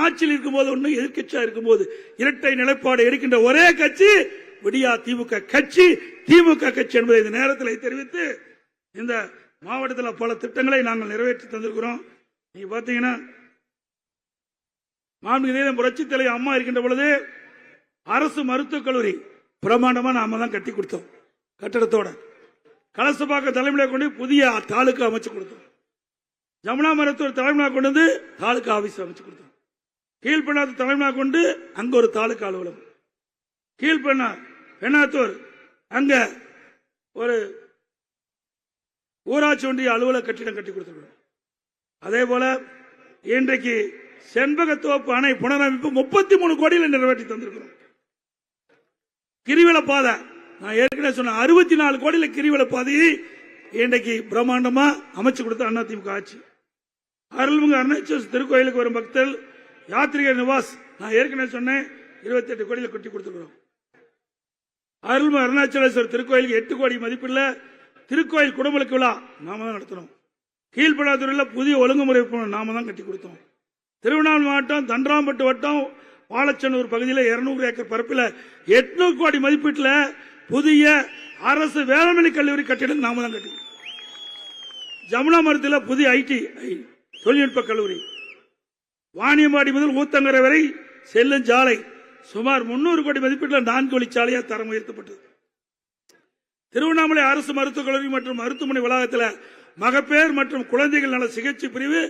ஆட்சியில் இருக்கும்போது ஒண்ணு, எதிர்கட்சியா இருக்கும்போது இரட்டை நிலைப்பாடு எடுக்கின்ற ஒரே கட்சி விடியா திமுக கட்சி, திமுக கட்சி என்பதை இந்த நேரத்தில் தெரிவித்து, இந்த மாவட்டத்தில் பல திட்டங்களை நாங்கள் நிறைவேற்றி தந்திருக்கிறோம். நீங்க பாத்தீங்கன்னா மாண்புமிகு புரட்சி தலைவர் அம்மா இருக்கின்ற பொழுது அரசு மருத்துவக் கல்லூரி பிரமாண்டமா நாம தான் கட்டி கொடுத்தோம். கட்டடத்தோட கலசபாக்க தலைமையில கொண்டு புதிய தாலுக்கு அமைச்சு கொடுத்தோம். ஜமுனா மருத்துவர் தலைமையாக கொண்டு வந்து தாலுகா ஆபீஸ் அமைச்சு கொடுத்தோம். கீழ்பெண்ணாத்தூர் தலைமையாக கொண்டு அங்க ஒரு தாலுகா அலுவலகம், பெண்ணாத்தூர் அங்க ஒரு ஊராட்சி ஒன்றிய அலுவலக கட்டிடம் கட்டி கொடுத்திருக்கிறோம். அதே போல இன்றைக்கு செண்பகத்தோப்பு அணை புனரமைப்பு 33 கோடியில் நிறைவேற்றி தந்திருக்கிறோம். கிரிவல பாதை நான் ஏற்கனவே சொன்ன 64 கோடியில் கிரிவல பாதையை இன்றைக்கு பிரம்மாண்டமா அமைச்சு கொடுத்த அதிமுக ஆட்சி. அருள்மிகு அருணாச்சலேஸ்வரர் திருக்கோயிலுக்கு வரும் பக்தர்கள் யாத்ரீகர் நிவாஸ் நான் ஏற்கனவே சொன்னேன் 28 கோடியில் கட்டி கொடுத்துக்கிறோம். அருள்மிகு அருணாச்சலேஸ்வரர் திருக்கோயிலுக்கு 8 கோடி மதிப்பில் திருக்கோயில் குடமுழுக்கு விழா நாம தான் நடத்தணும். கீழ்பெண்ணாத்தூரில் புதிய ஒழுங்குமுறை நாம தான் கட்டி கொடுத்தோம். திருவண்ணாமலை மாவட்டம் தண்டராம்பட்டு வட்டம் பாலச்சனூர் பகுதியில் 200 ஏக்கர் பரப்பில் 800 கோடி மதிப்பீட்டில் புதிய அரசு வேளாண்மை கல்லூரி கட்டிடம் நாம தான் கட்டி. ஜமுனா மருத்துவத்தில் புதிய ஐடி தொழில்நுட்ப கல்லூரி, வாணியம்பாடி முதல் ஊத்தங்கரை வரை செல்லும் சாலை சுமார் 300 கோடி மதிப்பீட்டில் 4 வழிச்சாலையாக தரம் உயர்த்தப்பட்டது. திருவண்ணாமலை அரசு மருத்துவக் கல்லூரி மற்றும் மருத்துவமனை வளாகத்தில் மகப்பேர் மற்றும் குழந்தைகள் நல சிகிச்சை பிரிவு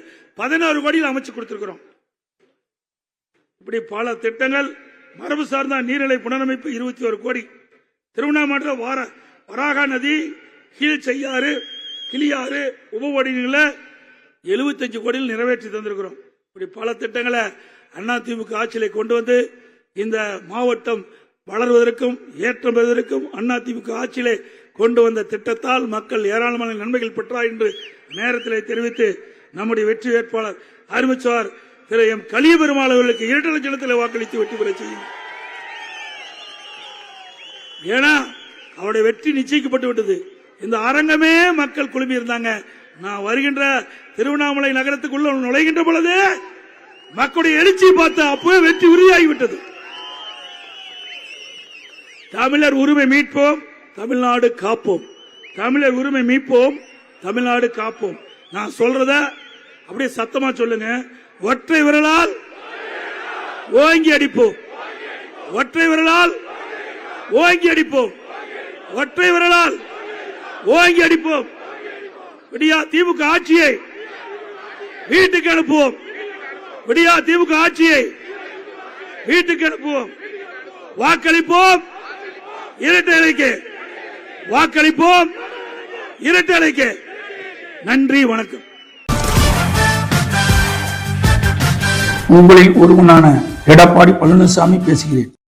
16 கோடியில் அமைச்சு கொடுத்திருக்கிறோம். இப்படி பல திட்டங்கள். மரபு சார்ந்த நீர்நிலை புனரமைப்பு 21 கோடி. திருவண்ணாமலை வராகா நதி கீழ் செய்யாறு கிளியாறு உபவடிகளை 75 கோடியில் நிறைவேற்றி தந்திருக்கிறோம். இப்படி பல திட்டங்களை அதிமுக ஆட்சியிலே கொண்டு வந்து இந்த மாவட்டம் வளர்வதற்கும் ஏற்றம் பெறுவதற்கும் அதிமுக ஆட்சியிலே கொண்டு வந்த திட்டத்தால் மக்கள் ஏராளமான நன்மைகள் பெற்றார் என்று நேரத்தில் தெரிவித்து நம்முடைய வெற்றி வேட்பாளர் அறிவிச்சார் திரு எம் கலியபெருமாள் அவர்களுக்கு 2 லட்சத்தில் வாக்களித்து வெற்றி பெற செய்யும். ஏன்னா அவருடைய வெற்றி நிச்சயிக்கப்பட்டு விட்டது. இந்த அரங்கமே மக்கள் குழுமி இருந்தாங்க. நான் வருகின்ற திருவண்ணாமலை நகரத்துக்குள்ள நுழைகின்ற பொழுது மக்களுடைய எழுச்சியை பார்த்து அப்பவே வெற்றி உறுதியாகிவிட்டது. தமிழர் உரிமை மீட்போம், தமிழ்நாடு காப்போம். தமிழர் உரிமை மீட்போம், தமிழ்நாடு காப்போம். நான் சொல்றத அப்படியே சத்தமா சொல்லுங்க. ஒற்றை விரலால் ஓங்கி அடிப்போம், ஒற்றை விரலால் ஓங்கி அடிப்போம், ஒற்றை விரலால் ஓங்கி அடிப்போம். விடியா திமுக ஆட்சியை வீட்டுக்கு அனுப்புவோம், விடியா திமுக ஆட்சியை வீட்டுக்கு அனுப்புவோம். வாக்களிப்போம் இரட்டை இலைக்கு, வாக்களிப்போம் இரட்டை இலைக்கு. நன்றி, வணக்கம். உங்களில் ஒருவனான எடப்பாடி பழனிசாமி பேசுகிறேன்.